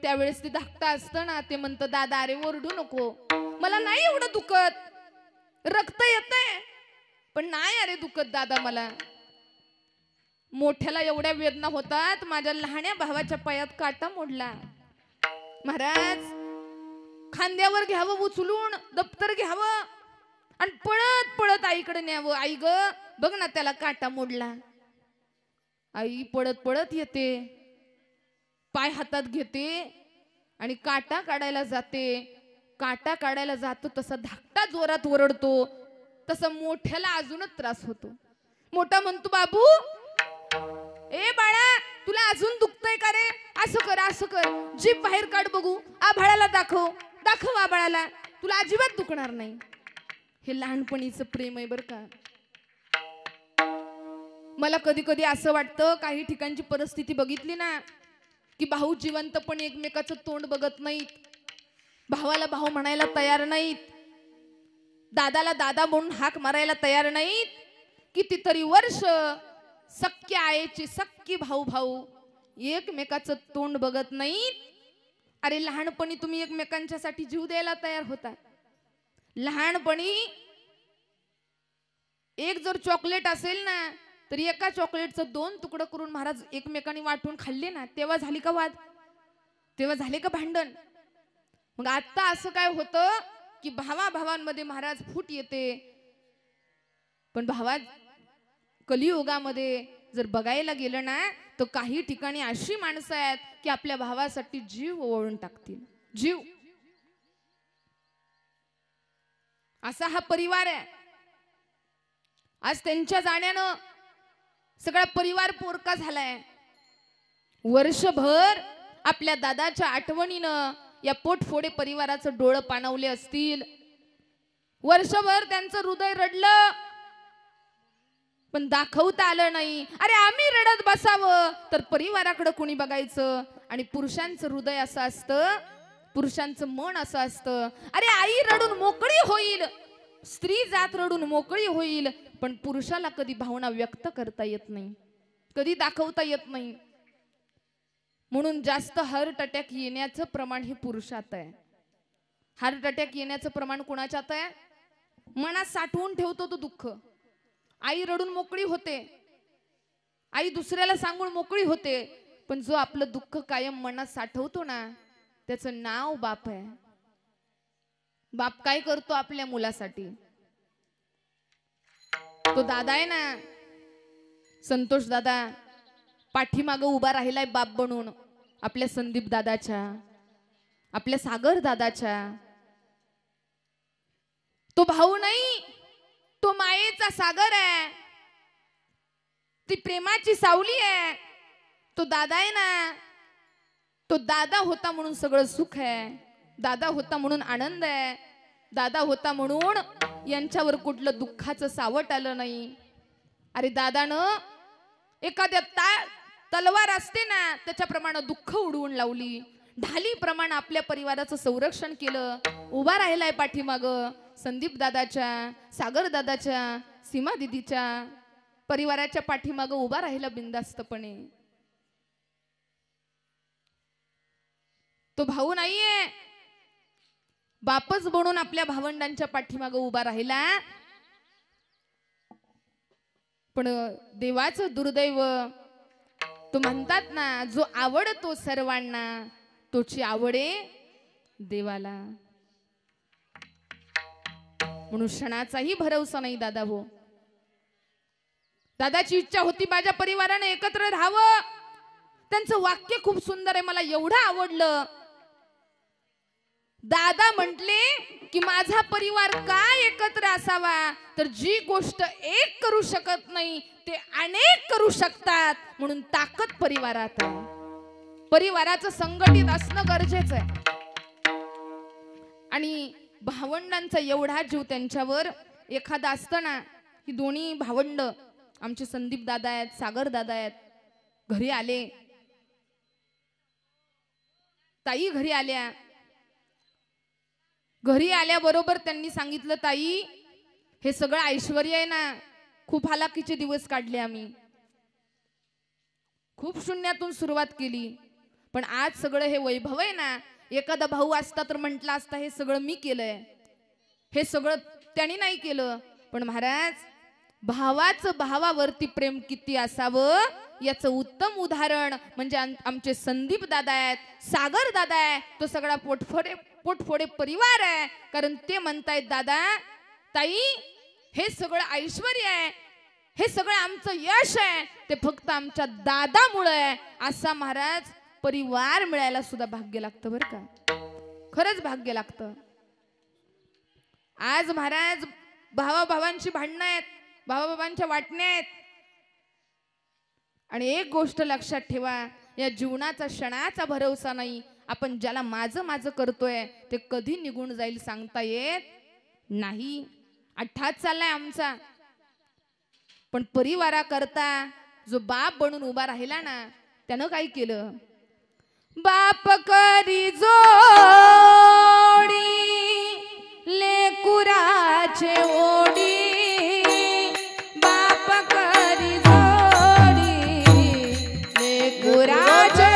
Speaker 1: त्यावेळेस ते धाकटा असतं ना, ते म्हणतं दादा अरे ओरडू नको, मला नाही एवढं दुखत, रक्त येतंय पण नाही अरे दुखत दादा मला. मोठ्याला एवढ्या वेदना होतात, माझ्या लहान्या भावाच्या पायात काटा मोडला. महाराज खांद्यावर घ्यावं उचलून, दप्तर घ्यावं आणि पळत पळत आईकडे न्यावं. आई ग बघ ना त्याला काटा मोडला. आई पळत पळत येते, पाय हातात घेते आणि काटा काढायला जाते. काटा काढायला जातो तसा धाकटा जोरात ओरडतो, तसा मोठ्याला अजूनच त्रास होतो. मोठा म्हणतो, बाबू ए बाळा, तुला अजून दुखतंय का रे? असं कर, असं कर, जीभ बाहेर काढ बघू, आभाळाला दाखव, दाखव आभाळाला, तुला अजिबात दुखणार नाही. हे लहानपणीचं प्रेम आहे बरं का. मला कधी कधी असं वाटतं, काही ठिकाणची परिस्थिती बघितली ना, की भाऊ जिवंतपणे एकमेकाचं तोंड बघत नाहीत, भावाला भाऊ म्हणायला तयार नाहीत, दादाला दादा म्हणून हाक मारायला तयार नाहीत. कितीतरी वर्ष सख्या आईची सख्खी भाऊ भाऊ एकमेकाचं तोंड बघत नाहीत. अरे लहानपणी तुम्ही एकमेकांच्यासाठी जीव द्यायला तयार होता. लहानपणी एक जर चॉकलेट असेल ना, तर एका चॉकलेटचं 2 तुकडं करून महाराज एकमेकांनी वाटून खाल्ले ना, तेव्हा झाली का वाद? तेव्हा झाले का भांडण? मग आता असं काय होतं की भावाभावांमध्ये महाराज फूट येते. पण भावा कलियुगामध्ये जर बघायला गेलं ना, तर काही ठिकाणी अशी माणसं आहेत की आपल्या भावासाठी जीव ओवाळून टाकतील. जीव. असा हा परिवार आहे. आज त्यांच्या जाण्यानं सगळा परिवार पोरका झालाय. वर्षभर आपल्या दादाच्या आठवणीनं या पोटफोडे परिवाराचं डोळं पाणावले असतील. वर्षभर त्यांचं हृदय रडलं, पण दाखवता आलं नाही. अरे आम्ही रडत बसावं तर परिवाराकडे कोणी बघायचं? आणि पुरुषांचं हृदय असं असतं, पुरुषांचं मन असं असतं, अरे आई रडून मोकळी होईल, स्त्री जात रडून मोकळी होईल, पण पुरुषाला कधी भावना व्यक्त करता येत नाही, कधी दाखवता येत नाही. म्हणून जास्त हार्ट अटॅक येण्याचं प्रमाण हे पुरुषात आहे. हार्ट अटॅक येण्याचं प्रमाण कोणाच्यात आहे? मनात साठवून ठेवतो तो दुःख. आई रडून मोकळी होते, आई दुसऱ्याला सांगून मोकळी होते, पण जो आपलं दुःख कायम मनात साठवतो ना, त्याचं नाव बाप आहे. बाप काय करतो आपल्या मुलासाठी? तो दादा आहे ना, संतोष दादा, पाठीमागं उभा राहिलाय बाप बनून आपल्या संदीप दादाच्या, आपल्या सागर दादाच्या. तो भाऊ नाही, तो मायेचा सागर आहे, ती प्रेमाची सावली आहे. तो दादा आहे ना, तो दादा होता म्हणून सगळं सुख आहे, दादा होता म्हणून आनंद आहे, दादा होता म्हणून यांच्यावर कुठलं दुःखाचं सावट आलं नाही. अरे दादानं एखाद्या तलवार असते ना, त्याच्याप्रमाणे दुःख उडवून लावली, ढालीप्रमाणे आपल्या परिवाराचं संरक्षण केलं. उभा राहिलाय पाठीमाग संदीप दादाच्या, सागर दादाच्या, सीमा दिदीच्या परिवाराच्या पाठीमाग उभा राहिला बिनधास्तपणे. तो भाऊ नाहीये, बापच बनून आपल्या भावंडांच्या पाठीमाग उभा राहिला. पण देवाचं दुर्दैव, तो म्हणतात ना, जो आवडतो सर्वांना तोची आवडे देवाला. म्हणून क्षणाचाही भरवसा नाही दादा हो. दादाची इच्छा होती माझ्या परिवाराने एकत्र राहावं. त्यांचं वाक्य खूप सुंदर आहे, मला एवढं आवडलं. दादा म्हटले की माझा परिवार का एकत्र असावा, तर जी गोष्ट एक करू शकत नाही ते अनेक करू शकतात, म्हणून ताकद परिवारात आहे. परिवाराचं संघटित असणं गरजेचं आहे. आणि भावंडांचा एवढा जीव त्यांच्यावर एखादा असताना, ही दोन्ही भावंड आमचे संदीप दादा आहेत, सागर दादा आहेत, घरी आले, ताई घरी आल्या. घरी आल्याबरोबर त्यांनी सांगितलं, ताई हे सगळं ऐश्वर्य आहे ना, खूप हालाकीचे दिवस काढले आम्ही, खूप शून्यातून सुरुवात केली, पण आज सगळं हे वैभव आहे ना, एखादा भाऊ असता तर म्हटला असता हे सगळं मी केलंय, हे सगळं त्यांनी नाही केलं. पण महाराज, भावाचं भावावरती प्रेम किती असावं याचं उत्तम उदाहरण म्हणजे आमचे संदीप दादा आहेत, सागर दादा आहे, तो सगळा पोटफोडे परिवार आहे. कारण ते म्हणतायत, दादा ताई हे सगळं ऐश्वर्य आहे, हे सगळं आमचं यश आहे ते फक्त आमच्या दादामुळे आहे, असा महाराज परिवार मिळायला सुद्धा भाग्य लागतं बरं का, खरंच भाग्य लागतं. आज महाराज भावाभावांची भांडणं आहेत, भावाभावांच्या वाटण्या आहेत. आणि एक गोष्ट लक्षात ठेवा, या जीवनाचा क्षणाचा भरवसा नाही. आपण ज्याला माझं माझं करतोय ते कधी निघून जाईल सांगता येत नाही. अट्ठाच चाललाय आमचा. पण परिवाराकरता जो बाप बनून उभा राहिला ना, त्यानं काय केलं? बाप करी जोडी लेकुराचे ओडी, बाप करी जोडी लेकुराचे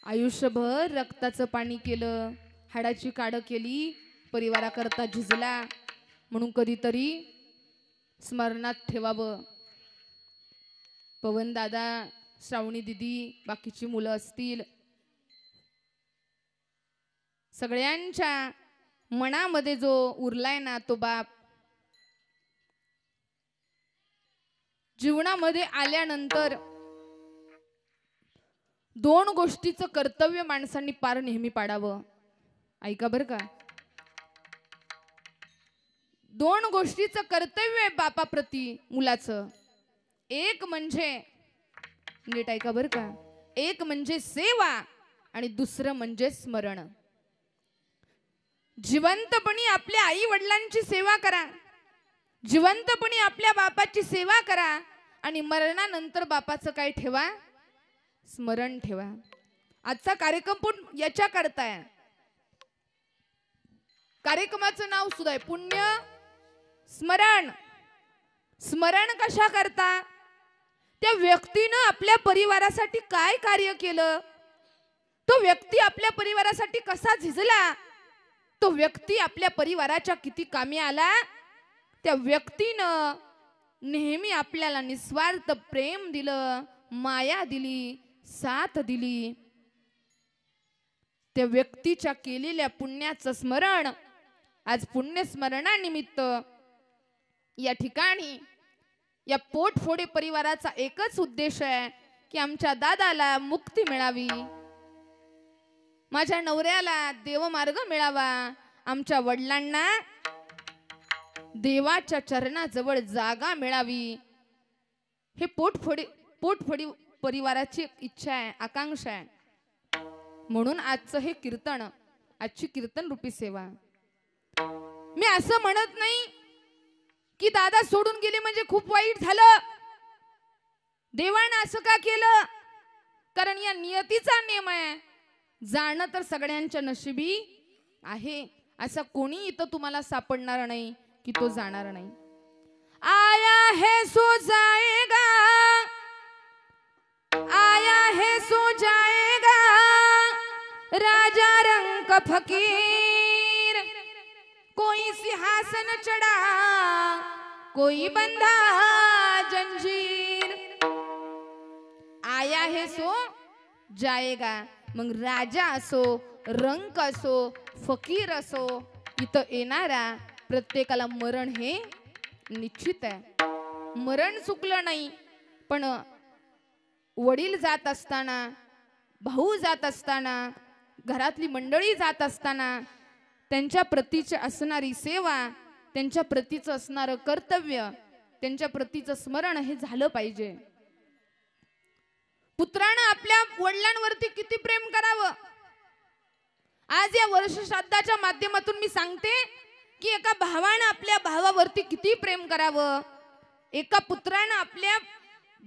Speaker 1: आयुष्यभर रक्ताचं पाणी केलं, हाडाची काढ केली, परिवाराकरता झिजला, म्हणून कधीतरी स्मरणात ठेवावं. पवन दादा, श्रावणी दिदी, बाकीची मुलं असतील, सगळ्यांच्या मनामध्ये जो उरलाय ना तो बाप जीवनामध्ये आल्यानंतर दोन गोष्टीचं कर्तव्य माणसांनी पार नेहमी पाडावं. ऐका बरं का, दोन गोष्टीचं कर्तव्य आहे बापाप्रती मुलाचं. एक म्हणजे, नीट ऐका बरं का, एक म्हणजे सेवा आणि दुसरं म्हणजे स्मरण. जिवंतपणी आपल्या आई वडिलांची सेवा करा, जिवंतपणी आपल्या बापाची सेवा करा आणि मरणानंतर बापाचं काय ठेवा? स्मरण ठेवा. आजचा कार्यक्रम पण याच्या करताय. कार्यक्रमाचं नाव सुद्धा आहे पुण्य स्मरण. स्मरण कशा करता? त्या व्यक्तीनं आपल्या परिवारासाठी काय कार्य केलं, तो व्यक्ती आपल्या परिवारासाठी कसा झिजला, तो व्यक्ती आपल्या परिवाराच्या किती कामी आला, त्या व्यक्तीनं नेहमी आपल्याला निस्वार्थ प्रेम दिलं, माया दिली, साथ दिली. त्या व्यक्तीच्या केलेल्या पुण्याचं स्मरण आज पुण्यस्मरणानिमित्त या ठिकाणी या पोटफोडे परिवाराचा एकच उद्देश आहे की आमच्या दादाला मुक्ती मिळावी, माझ्या नवऱ्याला देवमार्ग मिळावा, आमच्या वडिलांना देवाच्या चरणाजवळ जागा मिळावी. हे पोटफोडी परिवाराची इच्छा आहे, आकांक्षा आहे. म्हणून आजचं हे कीर्तन, आजची कीर्तन रूपी सेवा. मी असं म्हणत नाही की दादा सोडून गेले म्हणजे खूप वाईट झालं, देवानं असं का केलं, कारण या नियतीचा नियम आहे. जाणं तर सगळ्यांच्या नशिबी आहे, असा कोणी इथं तुम्हाला सापडणार नाही की तो जाणार नाही. आया है सो जाएगा, आया है सो जाएगा, राजा रंग फकीर. कोई सिंहासन चढ़ा, कोई बंधा जंजीर. आया है सो जाएगा. मग राजा असो, रंक असो, फकीर असो, इथं येणारा प्रत्येकाला मरण हे निश्चित आहे. मरण चुकलं नाही, पण वडील जात असताना, भाऊ जात असताना, घरातली मंडळी जात असताना त्यांच्या प्रतीची असणारी सेवा, त्यांच्या प्रतीचं असणारं कर्तव्य, त्यांच्या प्रतीचं स्मरण हे झालं पाहिजे. पुत्रानं आपल्या वडिलांवरती किती प्रेम करावं. आज या वर्ष श्राद्धाच्या माध्यमातून मी सांगते की एका भावानं आपल्या भावावरती किती प्रेम करावं, एका पुत्रानं आपल्या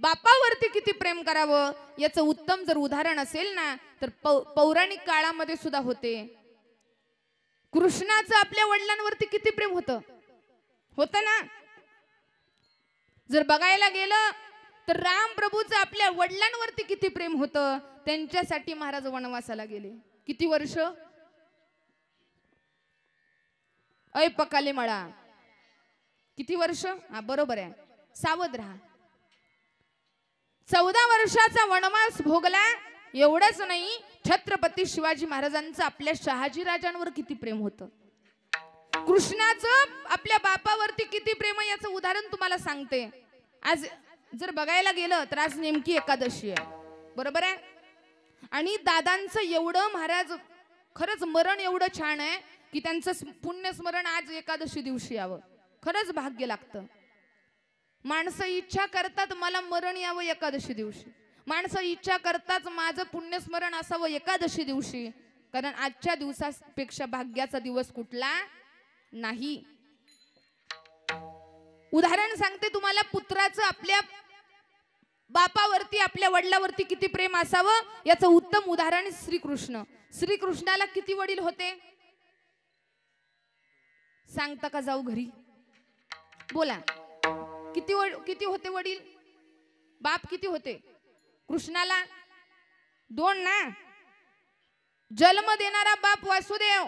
Speaker 1: बापावरती किती प्रेम करावं, याचं उत्तम जर उदाहरण असेल ना तर पौराणिक काळामध्ये सुद्धा होते. कृष्णाचं आपल्या वडिलांवरती किती प्रेम होतं ना. जर बघायला गेलं तर राम प्रभूचं आपल्या वडिलांवरती किती प्रेम होतं. त्यांच्यासाठी महाराज वनवासाला गेले. किती वर्ष? अय पकाले मळा, किती वर्ष? हा बरोबर आहे, सावध राहा. 14 वर्षाचा वनवास भोगला. एवढंच नाही, छत्रपती शिवाजी महाराजांचं आपल्या शहाजी राजांवर किती प्रेम होतं. कृष्णाचं आपल्या बापावरती किती प्रेम, याचं उदाहरण तुम्हाला सांगते. आज जर बघायला गेलं तर आज नेमकी एकादशी आहे, बरोबर आहे. आणि दादांचं एवढं महाराज खरंच मरण एवढं छान आहे की त्यांचं पुण्यस्मरण आज एकादशी दिवशी यावं. खरंच भाग्य लागतं. माणसं इच्छा करतात मला मरण यावं एकादशी दिवशी, माणसं इच्छा करतात माझं पुण्यस्मरण असावं एकादशी दिवशी, कारण आजच्या दिवसापेक्षा भाग्याचा दिवस कुठला नाही. उदाहरण सांगते तुम्हाला, पुत्राचं आपल्या बापावरती, आपल्या वडिलावरती किती प्रेम असावं याचं उत्तम उदाहरण श्रीकृष्ण. श्रीकृष्णाला किती वडील होते सांगता का? जाऊ घरी बोला. किती होते वडील? बाप किती होते कृष्णाला? 2 ना. जन्म देणारा बाप वासुदेव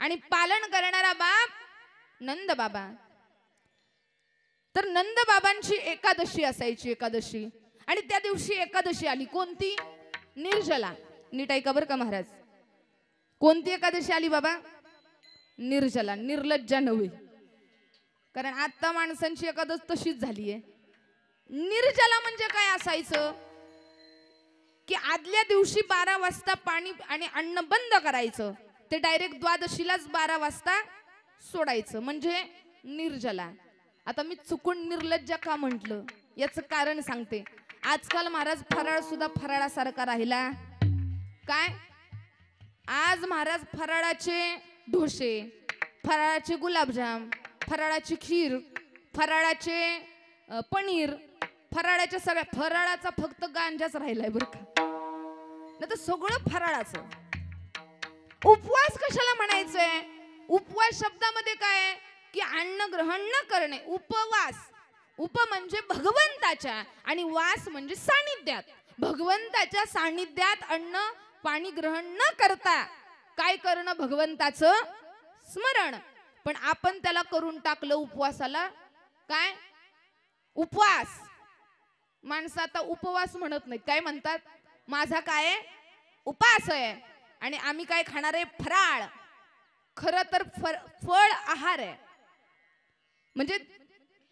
Speaker 1: आणि पालन करणारा बाप नंद बाबा. तर नंद बाबांची एकादशी असायची, एकादशी. आणि त्या दिवशी एकादशी आली कोणती? निर्जला. नीट ऐका बरं का महाराज, कोणती एकादशी आली बाबा? निर्जला, निर्लज्जा नव्हे. कारण आता माणसांची एकादश तशीच झालीये. निर्जला म्हणजे काय असायचं की आदल्या दिवशी 12 वाजता पाणी आणि अन्न बंद करायचं, ते डायरेक्ट द्वादशीलाच 12 वाजता सोडायचं, म्हणजे निर्जला. आता मी चुकून निर्लज्जा का म्हटलं याचं कारण सांगते. आजकाल महाराज फराळ सुद्धा फराळासारखा राहिला. काय? आज महाराज फराळाचे ढोसे, फराळाचे गुलाबजाम, फराळाची खीर, फराळाचे पनीर, फराळाच्या सगळ्या, फराळाचा फक्त गांजाच राहिलाय बरं का, नाही तर सगळं फराळाचं. उपवास कशाला म्हणायचंय? उपवास शब्दामध्ये काय आहे की अन्न ग्रहण न करणे. उपवास, उप म्हणजे भगवंताच्या आणि वास म्हणजे सानिध्यात. भगवंताच्या सानिध्यात अन्न पाणी ग्रहण न करता काय करणं? भगवंताचं स्मरण. पण आपण त्याला करून टाकलं उपवासाला काय? उपवास. माणसं आता उपवास म्हणत नाही, काय म्हणतात? माझा काय उपास आहे. आणि आम्ही काय खाणार आहे? फराळ. खरं तर फळ आहार आहे. म्हणजे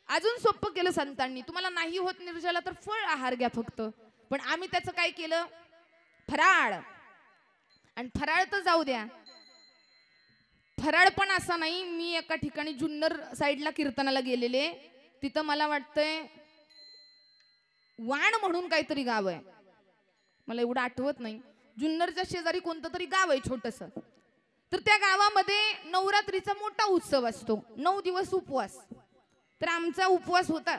Speaker 1: अजून सोपं केलं संतांनी. तुम्हाला नाही होत निर्जला तर फळ आहार घ्या फक्त. पण आम्ही त्याचं काय केलं? फराळ. आणि फराळ तर जाऊ द्या, फराळ पण असा नाही. मी एका ठिकाणी जुन्नर साईडला कीर्तनाला गेलेले, तिथं मला वाटतंय वाण म्हणून काहीतरी गाव आहे, मला एवढं आठवत नाही. जुन्नरच्या शेजारी कोणतं तरी गाव आहे छोटस. तर त्या गावामध्ये नवरात्रीचा मोठा उत्सव असतो, 9 दिवस उपवास. तर आमचा उपवास होता,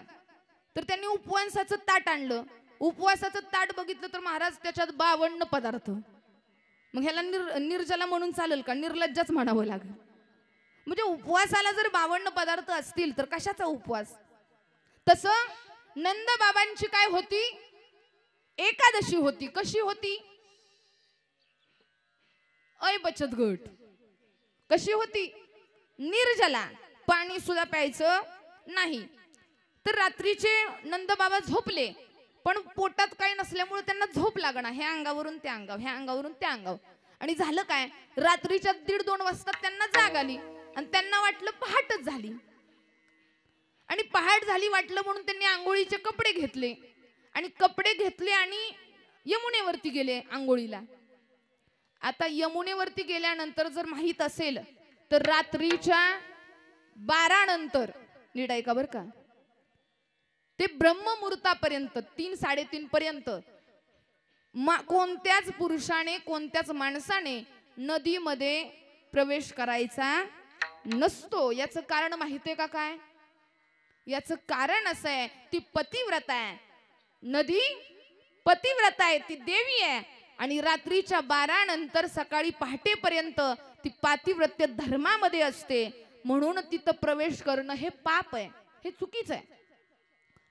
Speaker 1: तर त्यांनी उपवासाचं ताट आणलं. उपवासाचं ताट बघितलं तर महाराज त्याच्यात 52 पदार्थ. मग ह्याला निर्जला म्हणून चालेल का? निर्लज्जाच म्हणावं लागेल. म्हणजे उपवासाला जर 52 पदार्थ असतील तर कशाचा उपवास? तसं नंद बाबांची काय होती? एकादशी होती. कशी होती? ऐ बचत गट. कशी होती? निर्जला, पाणी सुद्धा प्यायचं नाही. तर रात्रीचे नंद बाबा झोपले, पण पोटात काही नसल्यामुळे त्यांना झोप लागणार. ह्या अंगावरून त्या अंगावर, ह्या अंगावरून त्या अंगावर. आणि झालं काय? रात्रीच्या 1:30-2 वाजता त्यांना जाग आली आणि त्यांना वाटलं पहाटच झाली. आणि पहाट झाली वाटलं म्हणून त्यांनी आंघोळीचे कपडे घेतले आणि कपडे घेतले आणि यमुनेवरती गेले आंघोळीला. आता यमुनेवरती गेल्यानंतर जर माहित असेल तर रात्रीच्या 12 नंतर, नीट ऐका बरं का, ते ब्रह्ममुहूर्तापर्यंत 3-3:30 पर्यंत कोणत्याच पुरुषाने, कोणत्याच माणसाने नदीमध्ये प्रवेश करायचा नसतो. याचं कारण माहितीये का काय? याचं कारण असं आहे, ती पतिव्रता आहे. नदी पतिव्रता आहे, ती देवी आहे. आणि रात्रीच्या 12 नंतर सकाळी पहाटेपर्यंत ती पातिव्रत्य धर्मामध्ये असते. म्हणून तिथं प्रवेश करणं हे पाप आहे, हे चुकीचं आहे.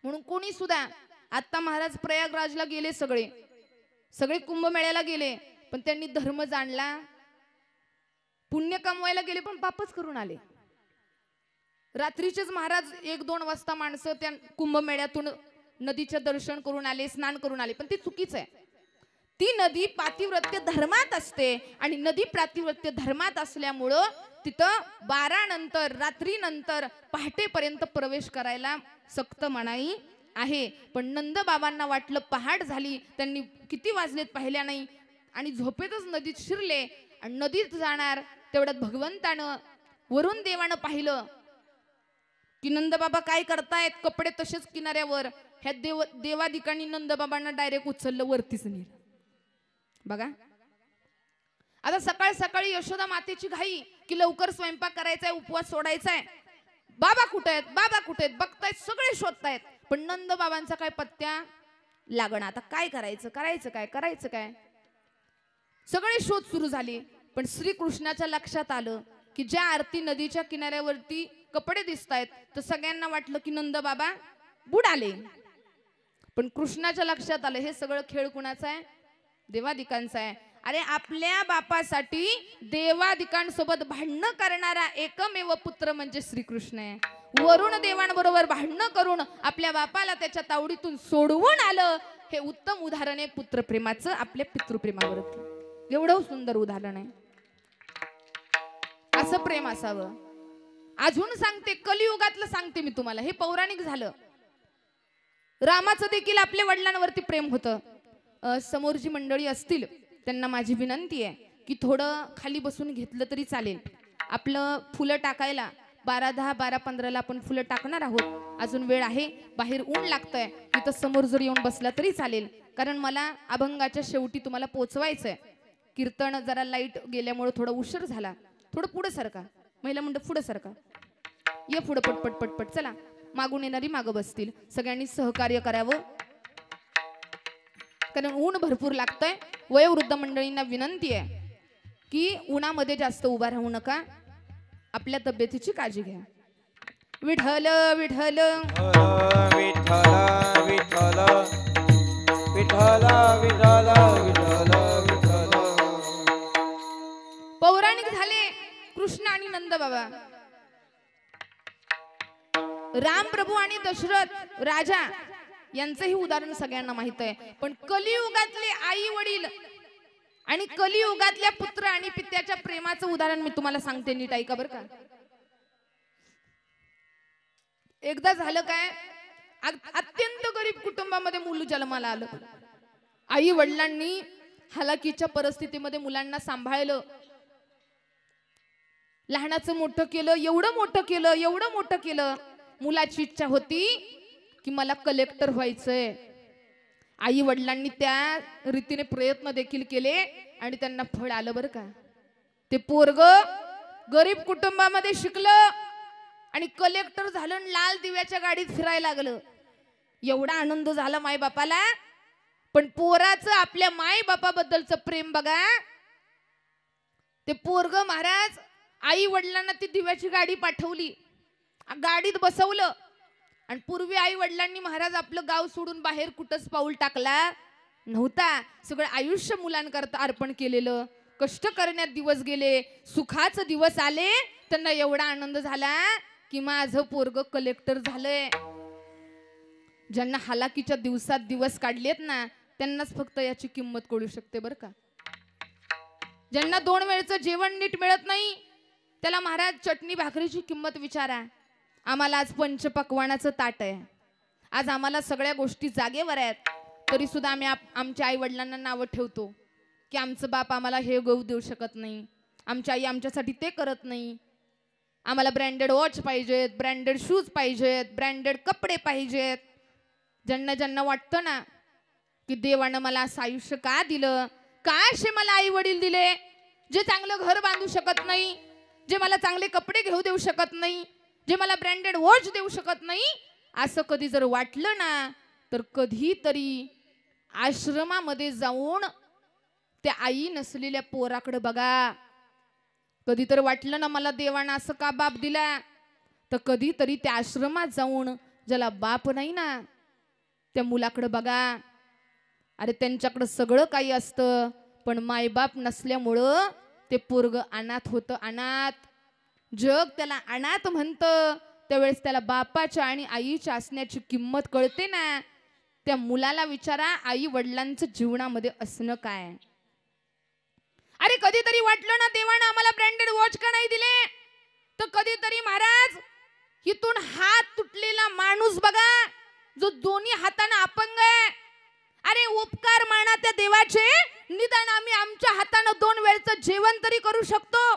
Speaker 1: म्हणून कोणी सुद्धा, आता महाराज प्रयागराजला गेले, सगळे कुंभमेळ्याला गेले, पण त्यांनी धर्म जाणला, पुण्य कमवायला गेले पण पापच करून आले. रात्रीचेच महाराज 1-2 वाजता माणसं त्या कुंभमेळ्यातून नदीचे दर्शन करून आले, स्नान करून आले, पण ते चुकीचं आहे. ती नदी पातिव्रत्य धर्मात असते आणि नदी पातिव्रत्य धर्मात असल्यामुळं तिथं 12 नंतर, रात्री नंतर पहाटेपर्यंत प्रवेश करायला सक्त मनाई आहे. पण नंद बाबांना वाटलं पहाट झाली, त्यांनी किती वाजलेत पाहिल्या नाही आणि झोपेतच नदीत शिरले. आणि नदीत जाणार तेवढ्यात भगवंतानं, वरून देवानं पाहिलं की नंद बाबा काय करतायत, कपडे तसेच किनाऱ्यावर. ह्या देवादिकांनी नंद बाबांना डायरेक्ट उचललं, वरतीच नेलं. बघा, आता सकाळ सकाळी यशोदा मातेची घाई की लवकर स्वयंपाक करायचाय, उपवास सोडायचाय. बाबा कुठे आहेत, बाबा कुठे आहेत बघतायत, सगळे शोधतायत, पण नंद बाबांचा काय पत्त्या लागणार. आता काय करायचं, करायचं काय? सगळे शोध सुरू झाले. पण श्रीकृष्णाच्या लक्षात आलं की ज्या आरती नदीच्या किनाऱ्यावरती कपडे दिसतायत, तर सगळ्यांना वाटलं की नंद बाबा बुडाले. पण कृष्णाच्या लक्षात आलं हे सगळं खेळ कुणाचा आहे? देवादिकांचा आहे. अरे आपल्या बापासाठी देवादिकांसोबत भांडणं करणारा एकमेव पुत्र म्हणजे श्रीकृष्ण आहे. वरुण देवांबरोबर भांडणं करून आपल्या बापाला त्याच्या तावडीतून सोडवून आलं. हे उत्तम उदाहरण आहे पुत्रप्रेमाचं, आपल्या पितृप्रेमावरती. एवढं सुंदर उदाहरण आहे. असं प्रेम असावं. अजून सांगते, कलियुगातलं सांगते मी तुम्हाला, हे पौराणिक झालं. रामाचं देखील आपल्या वडिलांवरती प्रेम होतं. समोर जी मंडळी असतील त्यांना माझी विनंती आहे की थोडं खाली बसून घेतलं तरी चालेल. आपलं फुलं टाकायला 12:10, 12:15 आपण फुलं टाकणार आहोत. अजून वेळ आहे, बाहेर ऊन लागतंय. तिथं समोर जर येऊन बसला तरी चालेल, कारण मला अभंगाच्या शेवटी तुम्हाला पोचवायचंय. कीर्तन जरा लाईट गेल्यामुळे थोडा उशीर झाला. थोडं पुढे सरका, महिला मंडळ पुढे सरका, ये पुढे, पटपट पटपट. चला, मागून येणारी मागं बसतील. सगळ्यांनी सहकार्य करावं, कारण ऊन भरपूर लागतंय. वयोवृद्ध मंडळींना विनंती आहे की उन्हामध्ये जास्त उभा राहू नका, आपल्या तब्येतीची काळजी घ्या. विठ्ठल विठ्ठल
Speaker 2: विठ्ठल विठ्ठल विठ्ठल विठ्ठल विठ्ठल विठ्ठल.
Speaker 1: पौराणिक झाले कृष्ण आणि नंद बाबा. राम प्रभू आणि दशरथ राजा यांचंही उदाहरण सगळ्यांना माहित आहे. पण कलियुगातले आई वडील आणि कलियुगातल्या पुत्र आणि पित्याच्या प्रेमाचं उदाहरण मी तुम्हाला सांगते, नीट ऐका बरं का. एकदा झालं काय, अत्यंत गरीब कुटुंबामध्ये मुलं जन्माला आलं. आई वडिलांनी हालाकीच्या परिस्थितीमध्ये मुलांना सांभाळलं, लहानाचं मोठं केलं, एवढं मोठं केलं. मुलाची इच्छा होती की मला कलेक्टर व्हायचंय. आई वडिलांनी त्या रीतीने प्रयत्न देखील केले आणि त्यांना फळ आलं बरं का. ते पोरग गरीब कुटुंबामध्ये शिकलं आणि कलेक्टर झालं, लाल दिव्याच्या गाडीत फिरायला लागलं. एवढा आनंद झाला माय बापाला. पण पोराचं आपल्या माय बापाबद्दलचं प्रेम बघा. ते पोरग महाराज आई वडिलांना ती दिव्याची गाडी पाठवली, गाडीत बसवलं. आणि पूर्वी आई वडिलांनी महाराज आपलं गाव सोडून बाहेर कुठंच पाऊल टाकला नव्हता. सगळं आयुष्य मुलांकरता अर्पण केलेलं. कष्ट करण्यात दिवस गेले, सुखाचे दिवस आले. त्यांना एवढा आनंद झाला की माझं पोरग कलेक्टर झालंय. ज्यांना हालाकीच्या दिवसात दिवस काढलेत ना, त्यांनाच फक्त याची किंमत कळू शकते बरं का. ज्यांना 2 वेळचं जेवण नीट मिळत नाही, त्याला महाराज चटणी भाकरीची किंमत विचारा. आम्हाला आज पंचपक्वानाचं ताट आहे, आज आम्हाला सगळ्या गोष्टी जागेवर आहेत, तरी सुद्धा आम्ही आमच्या आई वडिलांना नावं ठेवतो की आमचं बाप आम्हाला हे गहू देऊ शकत नाही, आमची आई आमच्यासाठी ते करत नाही. आम्हाला ब्रँडेड वॉच पाहिजेत, ब्रँडेड शूज पाहिजेत, ब्रँडेड कपडे पाहिजेत. ज्यांना ज्यांना वाटतं ना की देवानं मला असं आयुष्य का दिलं, का असे मला आई वडील दिले, जे चांगलं घर बांधू शकत नाही, जे मला चांगले कपडे घेऊ देऊ शकत नाही, जे मला ब्रँडेड वॉच देऊ शकत नाही, असं कधी जर वाटलं ना, तर कधीतरी आश्रमामध्ये जाऊन त्या आई नसलेल्या पोराकडे बघा. कधीतरी वाटलं ना मला देवानं असं का बाप दिला, तर कधीतरी त्या आश्रमात जाऊन ज्याला बाप नाही ना, त्या मुलाकडे बघा. अरे त्यांच्याकडे सगळं काही असतं, पण मायबाप नसल्यामुळं ते पोरग अनाथ होतं. अनाथ, जग त्याला अनाथ म्हणतं. त्यावेळेस त्याला बापाच्या आणि आईच्या असण्याची किंमत कळते ना. त्या मुलाला विचारा आई वडिलांचं जीवनामध्ये असणं काय. अरे कधीतरी वाटलं ना देवानं आम्हाला ब्रँडेड वॉच का नाही दिले, तर कधीतरी महाराज इथून हात तुटलेला माणूस बघा, जो दोन्ही हाताने अपंग आहे. अरे उपकार माना त्या देवाचे, निदान आम्ही आमच्या हाताने 2 वेळचं जेवण तरी करू शकतो,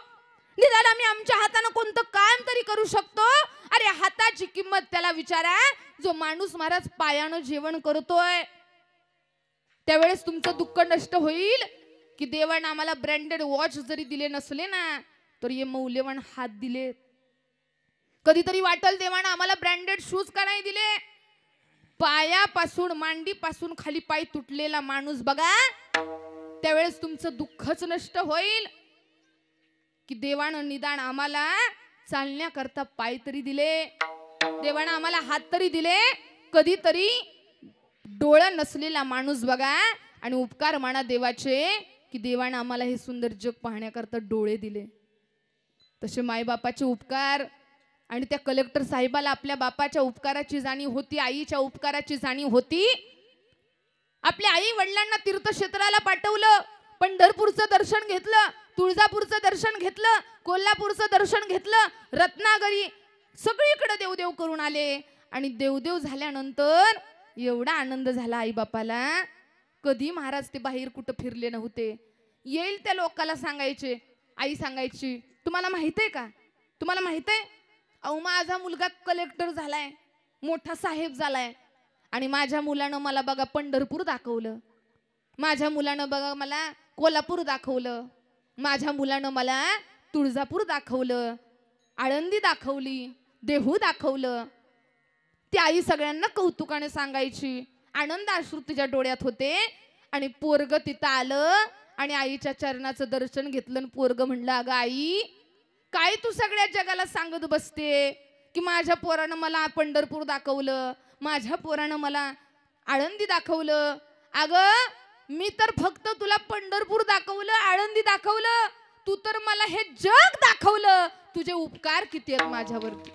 Speaker 1: निदान आम्ही आमच्या हाताने कोणतं काम तरी करू शकतो. अरे हाताची किंमत त्याला विचारा, जो माणूस महाराज पायानं जेवण करतोय. त्यावेळेस तुमचं दुःख नष्ट होईल की देवानं आम्हाला ब्रँडेड वॉच जरी दिले नसले ना, तर हे मौल्यवान हात दिले. कधीतरी वाटल देवानं आम्हाला ब्रँडेड शूज का नाही दिले. पायापासून मांडीपासून खाली पाय तुटलेला माणूस बघा, त्यावेळेस तुमचं दुःखच नष्ट होईल की देवानं निदान आम्हाला चालण्याकरता पाय तरी दिले, देवानं आम्हाला हात तरी दिले. कधीतरी डोळा नसलेला माणूस बघा, आणि उपकार माना देवाचे की देवानं आम्हाला हे सुंदर जग पाहण्याकरता डोळे दिले. तसे मायबापाचे उपकार. आणि त्या कलेक्टर साहेबाला आपल्या बापाच्या उपकाराची जाणीव होती, आईच्या उपकाराची जाणीव होती. आपल्या आई वडिलांना तीर्थक्षेत्राला पाठवलं, पंढरपूरचं दर्शन घेतलं, तुळजापूरचं दर्शन घेतलं, कोल्हापूरचं दर्शन घेतलं, रत्नागिरी सगळीकडे देवदेव करून आले. आणि देवदेव झाल्यानंतर एवढा आनंद झाला आई बापाला, कधी महाराज ते बाहेर कुठं फिरले नव्हते. येईल त्या लोकाला सांगायचे, आई सांगायची, तुम्हाला माहित आहे का, तुम्हाला माहित आहे, अहो माझा मुलगा कलेक्टर झालाय, मोठा साहेब झालाय, आणि माझ्या मुलानं मला बघा पंढरपूर दाखवलं, माझ्या मुलानं बघा मला कोल्हापूर दाखवलं, माझ्या मुलानं मला तुळजापूर दाखवलं, आळंदी दाखवली, देहू दाखवलं. ती आई सगळ्यांना कौतुकाने सांगायची. आनंद अश्रू तिच्या डोळ्यात होते. आणि पोरग तिथं आलं आणि आईच्या चरणाचं दर्शन घेतलं. पोरग म्हणलं, अगं आई, काय तू सगळ्या जगाला सांगत बसते की माझ्या पोरानं मला पंढरपूर दाखवलं, माझ्या पोरानं मला आळंदी दाखवलं. अगं मी तर फक्त तुला पंढरपूर दाखवलं, आळंदी दाखवलं, तू तर मला हे जग दाखवलं. तुझे उपकार किती आहेत माझ्यावरती.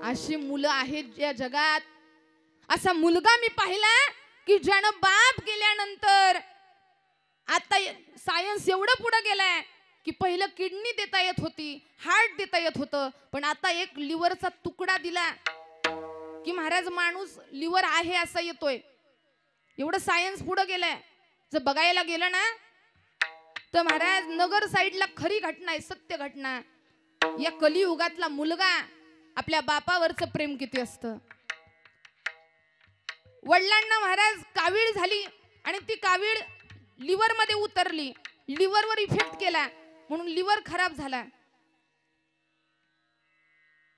Speaker 1: अशी मुलं आहेत या जगात. असा मुलगा मी पाहिला की ज्यानं बाप गेल्यानंतर आता सायन्स एवढं पुढे गेलाय की पहिलं किडनी देता येत होती, हार्ट देता येत होतं, पण आता एक लिव्हरचा तुकडा दिला की महाराज माणूस लिव्हर आहे असा येतोय. एवढं सायन्स पुढे गेलंय. जर बघायला गेलं ना तर महाराज नगर साईडला खरी घटना आहे, सत्य घटना. या कलियुगातला मुलगा आपल्या बापावरचं प्रेम किती असतं. वडिलांना महाराज कावीळ झाली आणि ती कावीळ लिव्हर मध्ये उतरली, लिव्हरवर इफेक्ट केला म्हणून लिव्हर खराब झाला.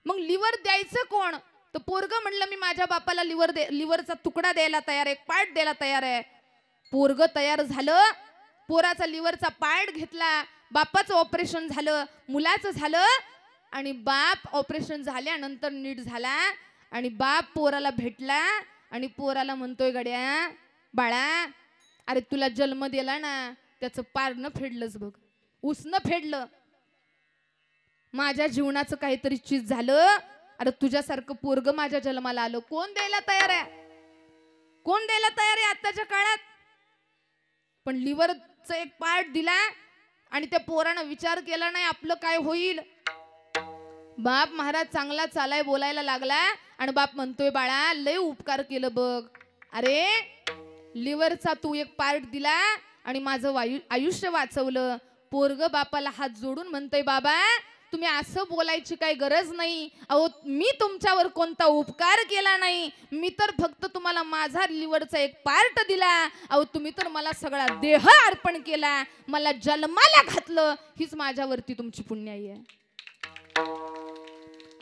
Speaker 1: मग लिव्हर द्यायचं कोण? तर पोरग म्हणलं मी माझ्या बापाला लिव्हरचा तुकडा द्यायला तयार आहे, पार्ट द्यायला तयार आहे. पोरग तयार झालं, पोराचा लिव्हरचा पार्ट घेतला, बापाचं ऑपरेशन झालं, मुलाचं झालं आणि बाप ऑपरेशन झाल्यानंतर नीट झाला आणि बाप पोराला भेटला आणि पोराला म्हणतोय गड्या बाळा अरे तुला जन्म दिला ना त्याचं पारनं फेडलंच बघ, उसनं फेडलं. माझ्या जीवनाचं काहीतरी चीज झालं. अरे तुझ्यासारखं पोरग माझ्या जन्माला आलं. कोण द्यायला तयार आहे? कोण द्यायला तयार आहे आताच्या काळात? पण लिव्हरचा एक पार्ट दिला आणि त्या पोरानं विचार केला नाही आपलं काय होईल. बाप महाराज चांगला चालाय बोलायला लागला आणि बाप म्हणतोय बाळा लय उपकार केलं बघ. अरे लिव्हरचा तू एक पार्ट दिला आणि माझं आयुष्य वाचवलं. पोरग बापाला हात जोडून म्हणतोय बाबा तुम्ही असं बोलायची काही गरज नाही. अहो मी तुमच्यावर कोणता उपकार केला नाही, मी तर फक्त तुम्हाला माझा लिव्हरचा एक पार्ट दिला. अहो तुम्ही तर मला सगळा देह अर्पण केला, मला जन्माला घातलं, हीच माझ्यावरती तुमची पुण्याई आहे.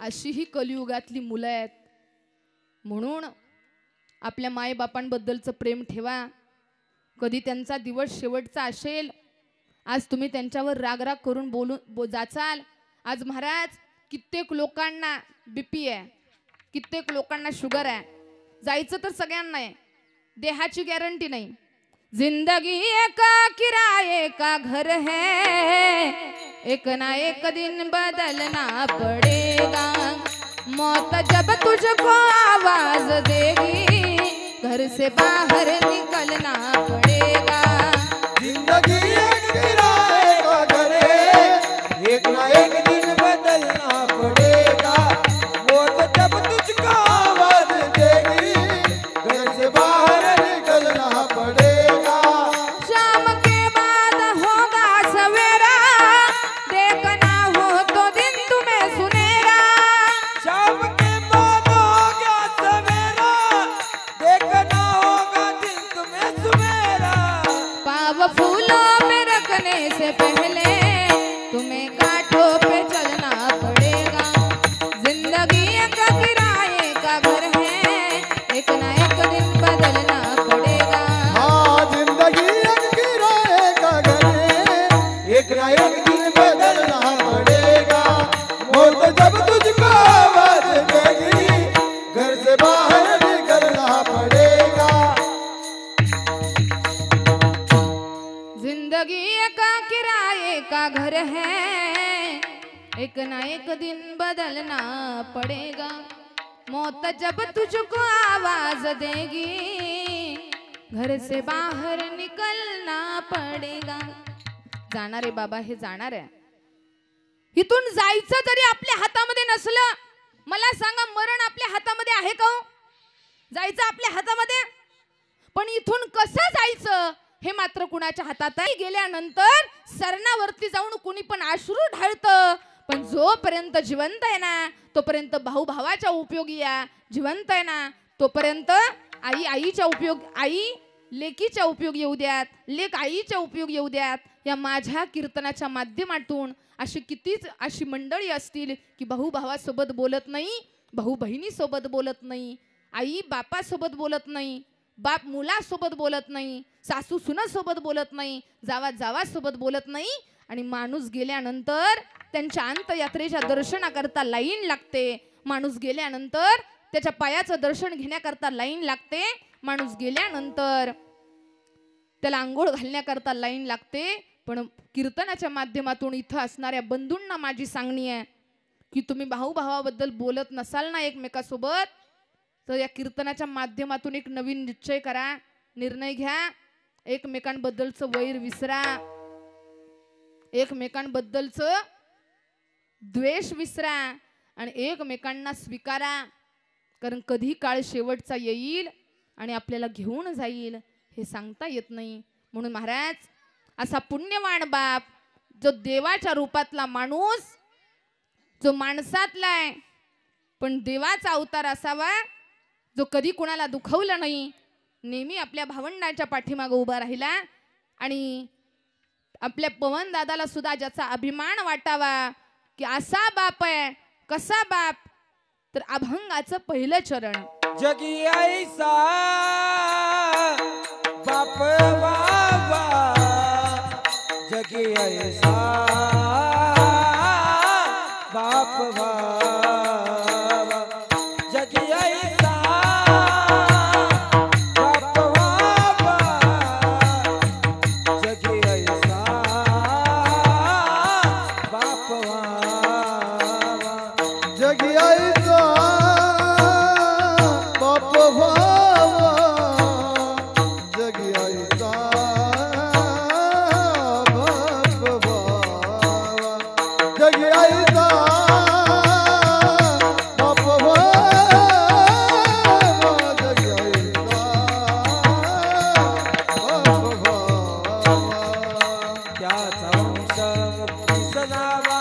Speaker 1: अशी ही कलियुगातली मुलं आहेत. म्हणून आपल्या मायबापांबद्दलचं प्रेम ठेवा. कधी त्यांचा दिवस शेवटचा असेल, आज तुम्ही त्यांच्यावर रागराग करून जाचाल. आज महाराज कित्येक लोकांना बीपी आहे, कित्येक लोकांना शुगर आहे. जायचं तर सगळ्यांना आहे, देहाची गॅरंटी नाही. जिंदगी एक किराए का घर है, एक ना एक दिन बदलना पड़ेगा. मौत जब तुझको आवाज देगी, घर से बाहर निकलना पड़ेगा.
Speaker 3: जिंदगी एक किराए का घर है, एक ना एक दिन बदलना पड़ेगा. मौत जब तुझको आवाज देगी, घर से बाहर निकलना पड़ेगा.
Speaker 1: शाम के बाद होगा सवेरा, देखना हो तो दिन तुम्हें सुनेगा.
Speaker 2: शाम के बाद हो गया सवेरा, देखना होगा दिन तुम्हें सवेरा.
Speaker 1: पाव फूलों में रखने से पहले तुम्हें कांटों पे चलना पड़ेगा. जिंदगी एक किराए का घर है, एक ना एक दिन बदलना पड़ेगा.
Speaker 3: हाँ जिंदगी एक किराए का घर है, एक ना एक दिन बदलना पड़ेगा. मौत जब तुझको आवाज देगी, घर से बाहर निकलना पड़ेगा.
Speaker 1: जिंदगी एक किराए का घर है, एक ना एक दिन बदलना पड़ेगा. मौत जब तुझको आवाज देगी, घर से बाहर निकलना पड़ेगा. जाणार आहे बाबा, हे जाणार आहे. इथून जायचं जरी आपल्या हातामध्ये नसलं, मला सांगा मरण आपल्या हातामध्ये आहे का हो? जायचं आपल्या हातामध्ये, पण इथून कसं जायचं हे मात्र कुणाच्या हातात आहे. गेल्यानंतर सरणावरती जाऊन कुणी पण अश्रू ढाळतं, पण जोपर्यंत जिवंत आहे ना तोपर्यंत भाऊ भावाच्या उपयोगी या. जिवंत आहे ना तोपर्यंत आई आईच्या उपयोग, आई लेकीच्या उपयोग येऊ द्यात, लेक आईच्या उपयोग येऊ द्यात. या माझ्या कीर्तनाच्या माध्यमातून अशी कितीच अशी मंडळी असतील की भाऊ भावासोबत बोलत नाही, भाऊ बहिणीसोबत बोलत नाही, आई बापासोबत बोलत नाही, बाप मुलासोबत बोलत नाही, सासू सुनासोबत बोलत नाही, जावा जावासोबत बोलत नाही. आणि माणूस गेल्यानंतर त्यांच्या अंत्ययात्रेच्या दर्शनाकरता लाईन लागते. माणूस गेल्यानंतर त्याच्या पायाचं दर्शन घेण्याकरता लाईन लागते. माणूस गेल्यानंतर त्याला आंघोळ घालण्याकरता लाईन लागते. पण कीर्तनाच्या माध्यमातून इथं असणाऱ्या बंधूंना माझी सांगणी आहे की तुम्ही भाऊ भावाबद्दल बोलत नसाल ना एकमेकासोबत, तर या कीर्तनाच्या माध्यमातून एक नवीन निश्चय करा, निर्णय घ्या. एकमेकांबद्दलचं वैर विसरा, एकमेकांबद्दलचं द्वेष विसरा आणि एकमेकांना स्वीकारा. कारण कधी काळ शेवटचा येईल आणि आपल्याला घेऊन जाईल हे सांगता येत नाही. म्हणून महाराज असा पुण्यवान बाप, जो देवाच्या रूपातला माणूस, जो माणसातला आहे पण देवाचा अवतार असावा, जो कधी कुणाला दुखवलं नाही, नेहमी आपल्या भावंडाच्या पाठीमागे उभा राहिला आणि आपल्या पवन दादाला सुद्धा ज्याचा अभिमान वाटावा की असा बाप आहे. कसा बाप? तर अभंगाचं पहिलं चरण.
Speaker 2: जगी ऐसा बाप बाबा, जगी ऐसा बाप बाबा, जगी ऐसा बाप बाबा, जगी ऐसा बाप बाबा,
Speaker 3: जगी ऐसा बाप भावा, जगी ऐसा बाप भावा, जगी ऐसा बाप भावा, जगी ऐसा बाप भावा.
Speaker 2: त्याचा वंश मुक्ती सजावा,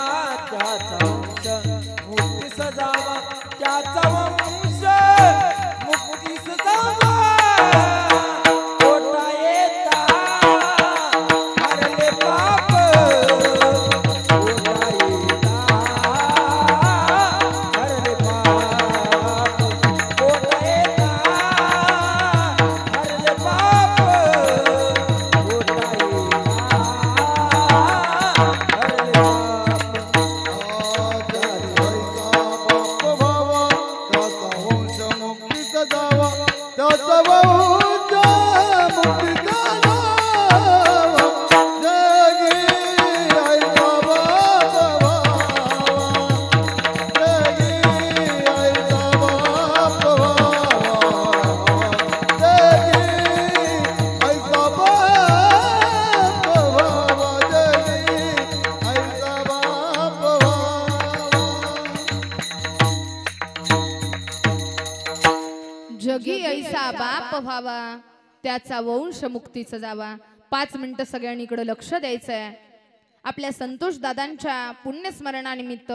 Speaker 2: त्याचा वंश मुक्ती सजावा, त्याचा वंश मुक्ती सजावा. पोटा येता हरले पाप, पोटा येता हरले पाप, पोटा येता हरले पाप, पोटा
Speaker 1: जगी ऐसा बाप व्हावा, त्याचा वंश मुक्तीचा जावा. 5 मिनिटं सगळ्यांनी इकडे लक्ष द्यायचंय. आपल्या संतोष दादांच्या पुण्यस्मरणानिमित्त,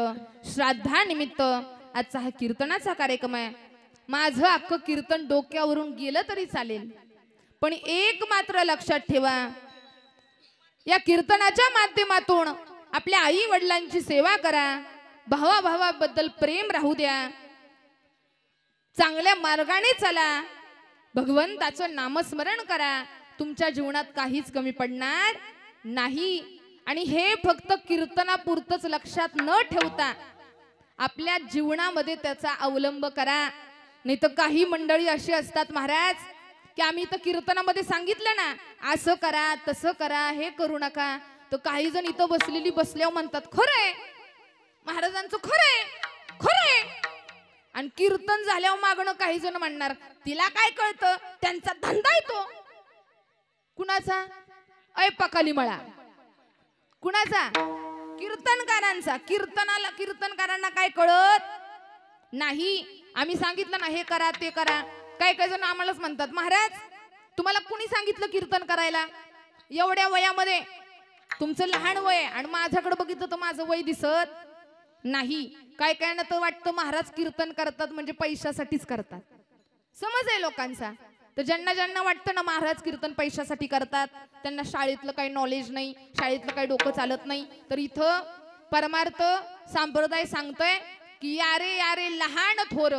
Speaker 1: श्राद्धानिमित्त आजचा हा कीर्तनाचा कार्यक्रम आहे. माझं अख्खं कीर्तन डोक्यावरून गेलं तरी चालेल, पण एक मात्र लक्षात ठेवा, या कीर्तनाच्या माध्यमातून आपल्या आई वडिलांची सेवा करा, भावाभावाबद्दल प्रेम राहू द्या, चांगल्या मार्गाने चला, भगवंताचं नामस्मरण करा. तुमच्या जीवनात काहीच कमी पडणार नाही. आणि हे फक्त कीर्तनापुरतच लक्षात न ठेवता आपल्या जीवनामध्ये त्याचा अवलंब करा. नाही तर काही मंडळी अशी असतात महाराज की आम्ही तर कीर्तनामध्ये सांगितलं ना असं करा तसं करा, हे करू नका. तर काही जण इथं बसल्यावर म्हणतात खरंय महाराजांचं, खरंय खरंय. आणि कीर्तन झाल्यावर मागणं काही जण म्हणणार तिला काय कळतं, त्यांचा धंदा येतो. कुणाचा? ऐपकाली मळा. कुणाचा? कीर्तनकारांचा. कीर्तनकारांना काय कळत नाही. आम्ही सांगितलं ना हे करा ते करा, काही काही जण आम्हालाच म्हणतात महाराज तुम्हाला कुणी सांगितलं कीर्तन करायला? एवढ्या वयामध्ये तुमचं लहान वय आणि माझ्याकडे बघितलं तर माझं वय दिसत नाही. काय काय ना तर वाटतं महाराज कीर्तन करतात म्हणजे पैशासाठीच करतात, समज आहे लोकांचा. तर ज्यांना ज्यांना वाटतं ना महाराज कीर्तन पैशासाठी करतात, त्यांना शाळेतलं काही नॉलेज नाही, शाळेतलं काही डोकं चालत नाही. तर इथं परमार्थ संप्रदाय सांगतोय की यारे यारे लहान थोर.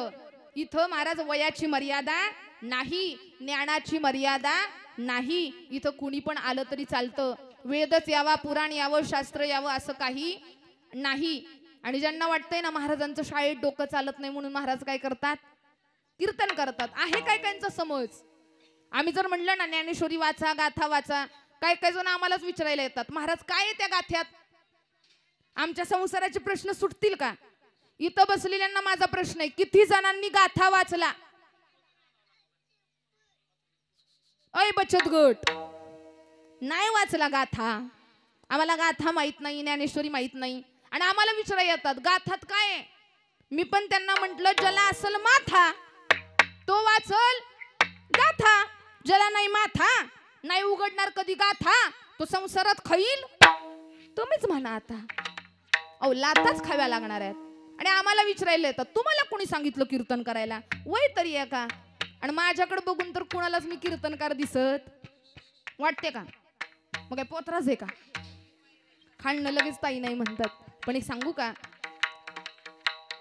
Speaker 1: इथं महाराज वयाची मर्यादा नाही, ज्ञानाची मर्यादा नाही. इथं कुणी पण आलं तरी चालतं. वेदच यावा, पुराण यावं, शास्त्र यावं असं काही नाही. आणि ज्यांना वाटतंय ना महाराजांचं शाळेत डोकं चालत नाही म्हणून महाराज काय करतात? कीर्तन करतात. आहे काय कायचा समज. आम्ही जर म्हणलं ना ज्ञानेश्वरी वाचा, गाथा वाचा, काय काय जण आम्हालाच विचारायला येतात महाराज काय आहे त्या गाथ्यात, आमच्या संसाराचे प्रश्न सुटतील का? इथं बसलेल्यांना माझा प्रश्न आहे, किती जणांनी गाथा वाचला? ऐ बचत गट नाही वाचला गाथा, आम्हाला गाथा माहित नाही, ज्ञानेश्वरी माहित नाही, आणि आम्हाला विचारा येतात गाथात काय आहे? मी पण त्यांना म्हंटल ज्याला असल माथा तो वाचल गाथा, ज्याला नाही माथा नाही उघडणार कधी गाथा तो संसारात खाईल. तुम्हीच म्हणा आता. अहो लाताच खाव्या लागणार आहेत. आणि आम्हाला विचारायला येतात तुम्हाला कोणी सांगितलं कीर्तन करायला? वय तरी आहे का? आणि माझ्याकडे बघून तर कुणालाच मी कीर्तनकार दिसत वाटते का? मग काय पोत्राच आहे का? खाणं लगेच ताई नाही म्हणतात. पण एक सांगू का,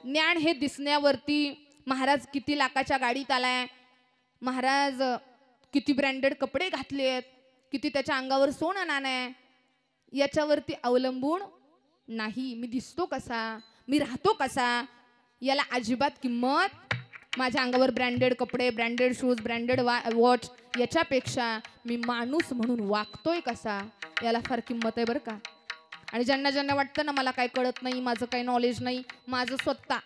Speaker 1: ज्ञान हे दिसण्यावरती, महाराज किती लाखाच्या गाडीत आलाय, महाराज किती ब्रँडेड कपडे घातलेत, किती त्याच्या अंगावर सोनं नाणं आहे, याच्यावरती अवलंबून नाही. मी दिसतो कसा, मी राहतो कसा, याला अजिबात किंमत. माझ्या अंगावर ब्रँडेड कपडे, ब्रँडेड शूज, ब्रँडेड वॉच, याच्यापेक्षा मी माणूस म्हणून वागतोय कसा, याला फार किंमत आहे बरं का. आणि ज्यांना ज्यांना वाटतं ना मला काय कळत नाही, माझं काही नॉलेज नाही, माझं स्वतः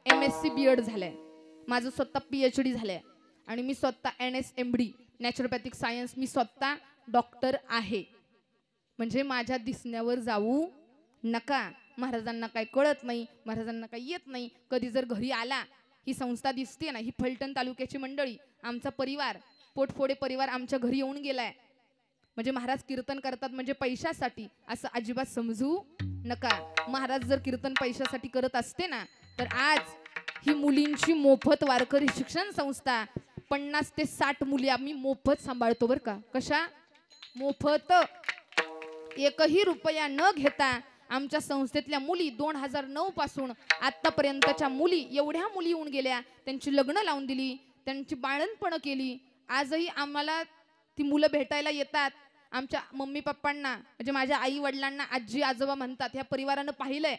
Speaker 1: MSc BEd झालंय, माझं स्वतः PhD झालंय, आणि मी स्वतः NSMD नॅचरोपॅथिक सायन्स, मी स्वतः डॉक्टर आहे. म्हणजे माझ्या दिसण्यावर जाऊ नका. महाराजांना काय कळत नाही, महाराजांना काही येत नाही. कधी जर घरी आला, ही संस्था दिसते ना, ही फलटण तालुक्याची मंडळी, आमचा परिवार, पोटफोडे परिवार आमच्या घरी येऊन गेलाय. म्हणजे महाराज कीर्तन करतात म्हणजे पैशासाठी, असं अजिबात समजू नका. महाराज जर कीर्तन पैशासाठी करत असते ना, तर आज ही मुलींची मोफत वारकरी शिक्षण संस्था 50 ते 60 मुली आम्ही मोफत सांभाळतो बरं का. कशा मोफत? एकही रुपया न घेता आमच्या संस्थेतल्या मुली 2009 पासून आतापर्यंतच्या मुली, एवढ्या मुली येऊन गेल्या, त्यांची लग्न लावून दिली, त्यांची बाळणपण केली. आजही आम्हाला ती मुलं भेटायला येतात. आमच्या मम्मी पप्पांना, म्हणजे माझ्या आई वडिलांना आजी आजोबा म्हणतात. ह्या परिवारानं पाहिलंय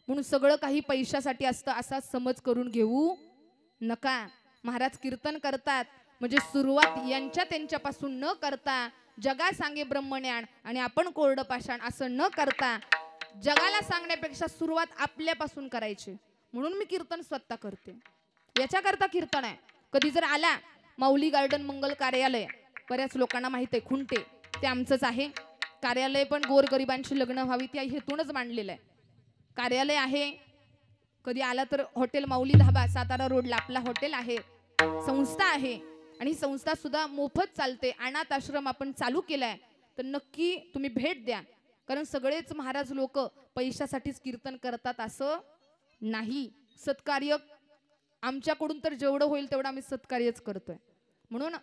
Speaker 1: म्हणून सगळं काही पैशासाठी असतं असा समज करून घेऊ नका. महाराज कीर्तन करतात म्हणजे सुरुवात यांच्या त्यांच्यापासून न करता, जगा सांगे ब्रह्मज्ञान आणि आपण कोरडं पाषाण असं न करता, जगाला सांगण्यापेक्षा सुरुवात आपल्यापासून करायची. म्हणून मी कीर्तन स्वतः करते, याच्याकरता कीर्तन आहे. कधी जर आला, माऊली गार्डन मंगल कार्यालय बऱ्याच लोकांना माहित आहे, खुंटे, ते आमचंच आहे. कार्यालय पण गोरगरिबांची लग्न व्हावी त्या हेतूनच मांडलेलं आहे. कार्यालय आहे. कधी आला तर हॉटेल माऊली धाबा सातारा रोडला आपला हॉटेल आहे, संस्था आहे, आणि संस्था सुद्धा मोफत चालते. अनाथ आश्रम आपण चालू केलाय, तर नक्की तुम्ही भेट द्या. कारण सगळेच महाराज लोक पैशासाठीच कीर्तन करतात असं नाही. सत्कार्य आमच्याकडून तर जेवढं होईल तेवढं आम्ही सत्कार्यच करतोय. म्हणून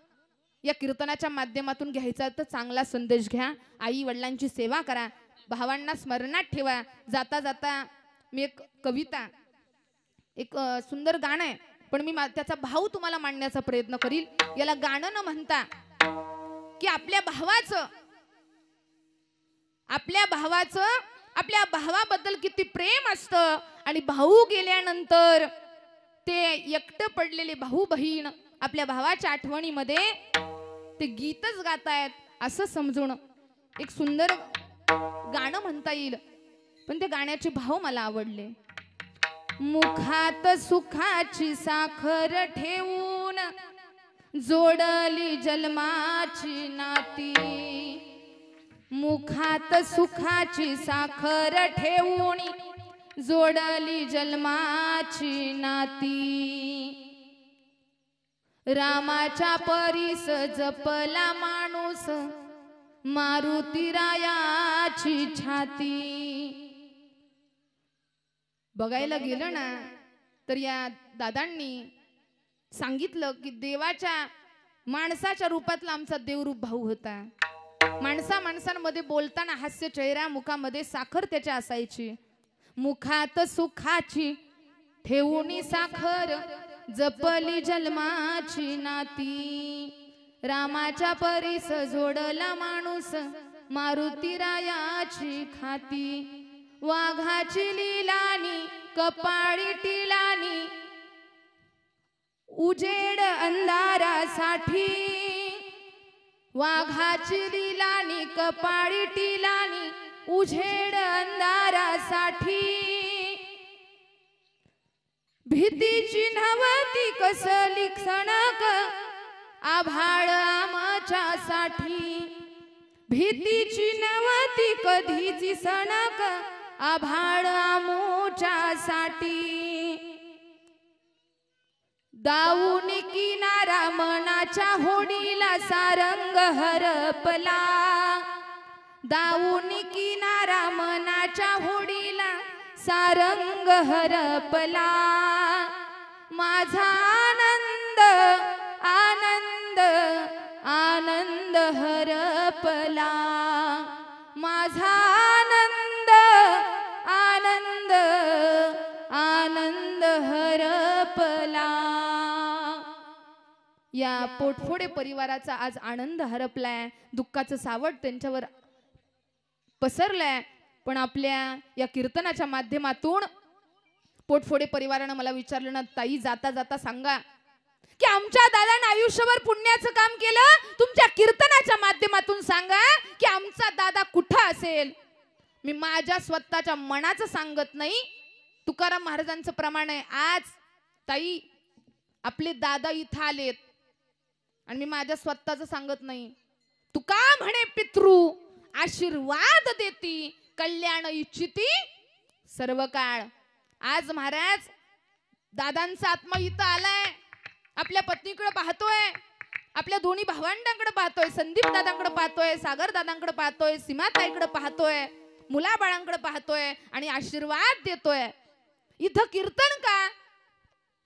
Speaker 1: या कीर्तनाच्या माध्यमातून घ्यायचा तर चांगला संदेश घ्या, आई वडिलांची सेवा करा, भावांना स्मरणात ठेवा. जाता जाता मी एक कविता, एक सुंदर गाणं आहे, पण मी त्याचा भाव तुम्हाला मांडण्याचा प्रयत्न करील. याला गाणं न म्हणता की आपल्या भावाबद्दल किती प्रेम असतं, आणि भाऊ गेल्यानंतर ते एकटं पडलेले भाऊ बहीण आपल्या भावाच्या आठवणीमध्ये ते गीतच गातायत असं समजून एक सुंदर गाणं म्हणता येईल. पण ते गाण्याचे भाव मला आवडले. मुखात सुखाची साखर ठेवून जोडली जन्माची नाती, मुखात सुखाची साखर ठेवून जोडली जन्माची नाती, रामाच्या परीस जपला माणूस मारुती रायाची छाती. बघायला गेलं ना तर या दादांनी सांगितलं की देवाच्या माणसाच्या रूपातला आमचा देवरूप भाऊ होता. माणसांमध्ये बोलताना हास्य चेहरा, मुखामध्ये साखर त्याच्या असायची. मुखात सुखाची ठेवून साखर जपली जन्माची नाती, रामाच्या परीस जोडला माणूस मारुती रायाची खाती. वाघाची लीलानी कपाळी टिलानी उजेड अंधारासाठी, वाघाची लीलानी कपाळी टिलानी उजेड अंधारासाठी. भीतीची नव्हती कसली क्षणक आभाळ आमच्यासाठी, भीतीची नवती कधीची सणक आभाळ आमोच्यासाठी दाऊन किनारा मनाच्या होडीला सारंग हरपला दाऊन किनारा मनाच्या होडीला सारंग हरपला माझा आनंद आनंद आनंद हरपला माझा आनंद आनंद आनंद हरपला या पोटफोडे परिवाराचा आज आनंद हरपलाय दुःखाचं सावट त्यांच्यावर पसरलाय पण आपल्या या कीर्तनाच्या माध्यमातून पोटफोडे परिवारानं मला विचारलं ना ताई जाता जाता सांगा की आमच्या दादानं आयुष्यभर पुण्याचं काम केलं तुमच्या कीर्तनाच्या माध्यमातून सांगा की आमचा दादा कुठं असेल मी माझ्या स्वतःच्या मनाचं सांगत नाही तुकाराम महाराजांचं प्रमाण आहे आज ताई आपले दादा इथं आलेत आणि मी माझ्या स्वतःचं सांगत नाही तुका म्हणे पितृ आशीर्वाद देती कल्याण इच्छिती सर्व काळ आज महाराज दादांचा आत्मा इथं आलाय आपल्या पत्नीकडे पाहतोय आपल्या दोन्ही भावंडांकडे पाहतोय संदीप दादांकडे पाहतोय सागर दादांकडे पाहतोय सीमाताईकडे पाहतोय मुलाबाळांकडे पाहतोय आणि आशीर्वाद देतोय इथं कीर्तन का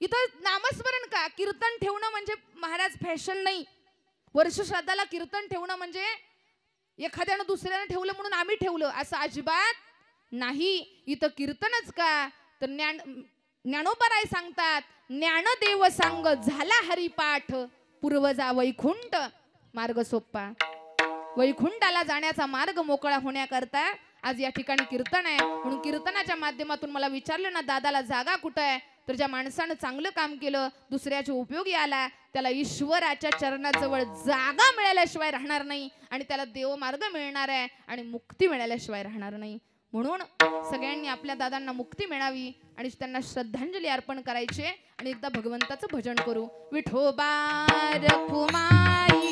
Speaker 1: इथं नामस्मरण का कीर्तन ठेवणं म्हणजे महाराज फॅशन नाही वर्ष श्राद्धाला कीर्तन ठेवणं म्हणजे एखाद्यानं दुसऱ्यानं ठेवलं म्हणून आम्ही ठेवलं असं अजिबात नाही इथं कीर्तनच का तर ज्ञानोबराय सांगतात ज्ञानदेव सांग झाला हरिपाठ पूर्वजा वैकुंठ मार्ग सोप्पा वैकुंठाला जाण्याचा मार्ग मोकळा होण्याकरता आज या ठिकाणी कीर्तन आहे म्हणून कीर्तनाच्या माध्यमातून मला विचारलं ना दादाला जागा कुठं आहे तर ज्या माणसानं चांगलं काम केलं दुसऱ्याच्या उपयोगी आला त्याला ईश्वराच्या चरणाजवळ जागा मिळाल्याशिवाय राहणार नाही आणि त्याला देवमार्ग मिळणार आहे आणि मुक्ती मिळाल्याशिवाय राहणार नाही म्हणून सगळ्यांनी आपल्या दादांना मुक्ती मिळावी आणि त्यांना श्रद्धांजली अर्पण करायची आणि एकदा भगवंताचं भजन करू विठोबा रखुमाई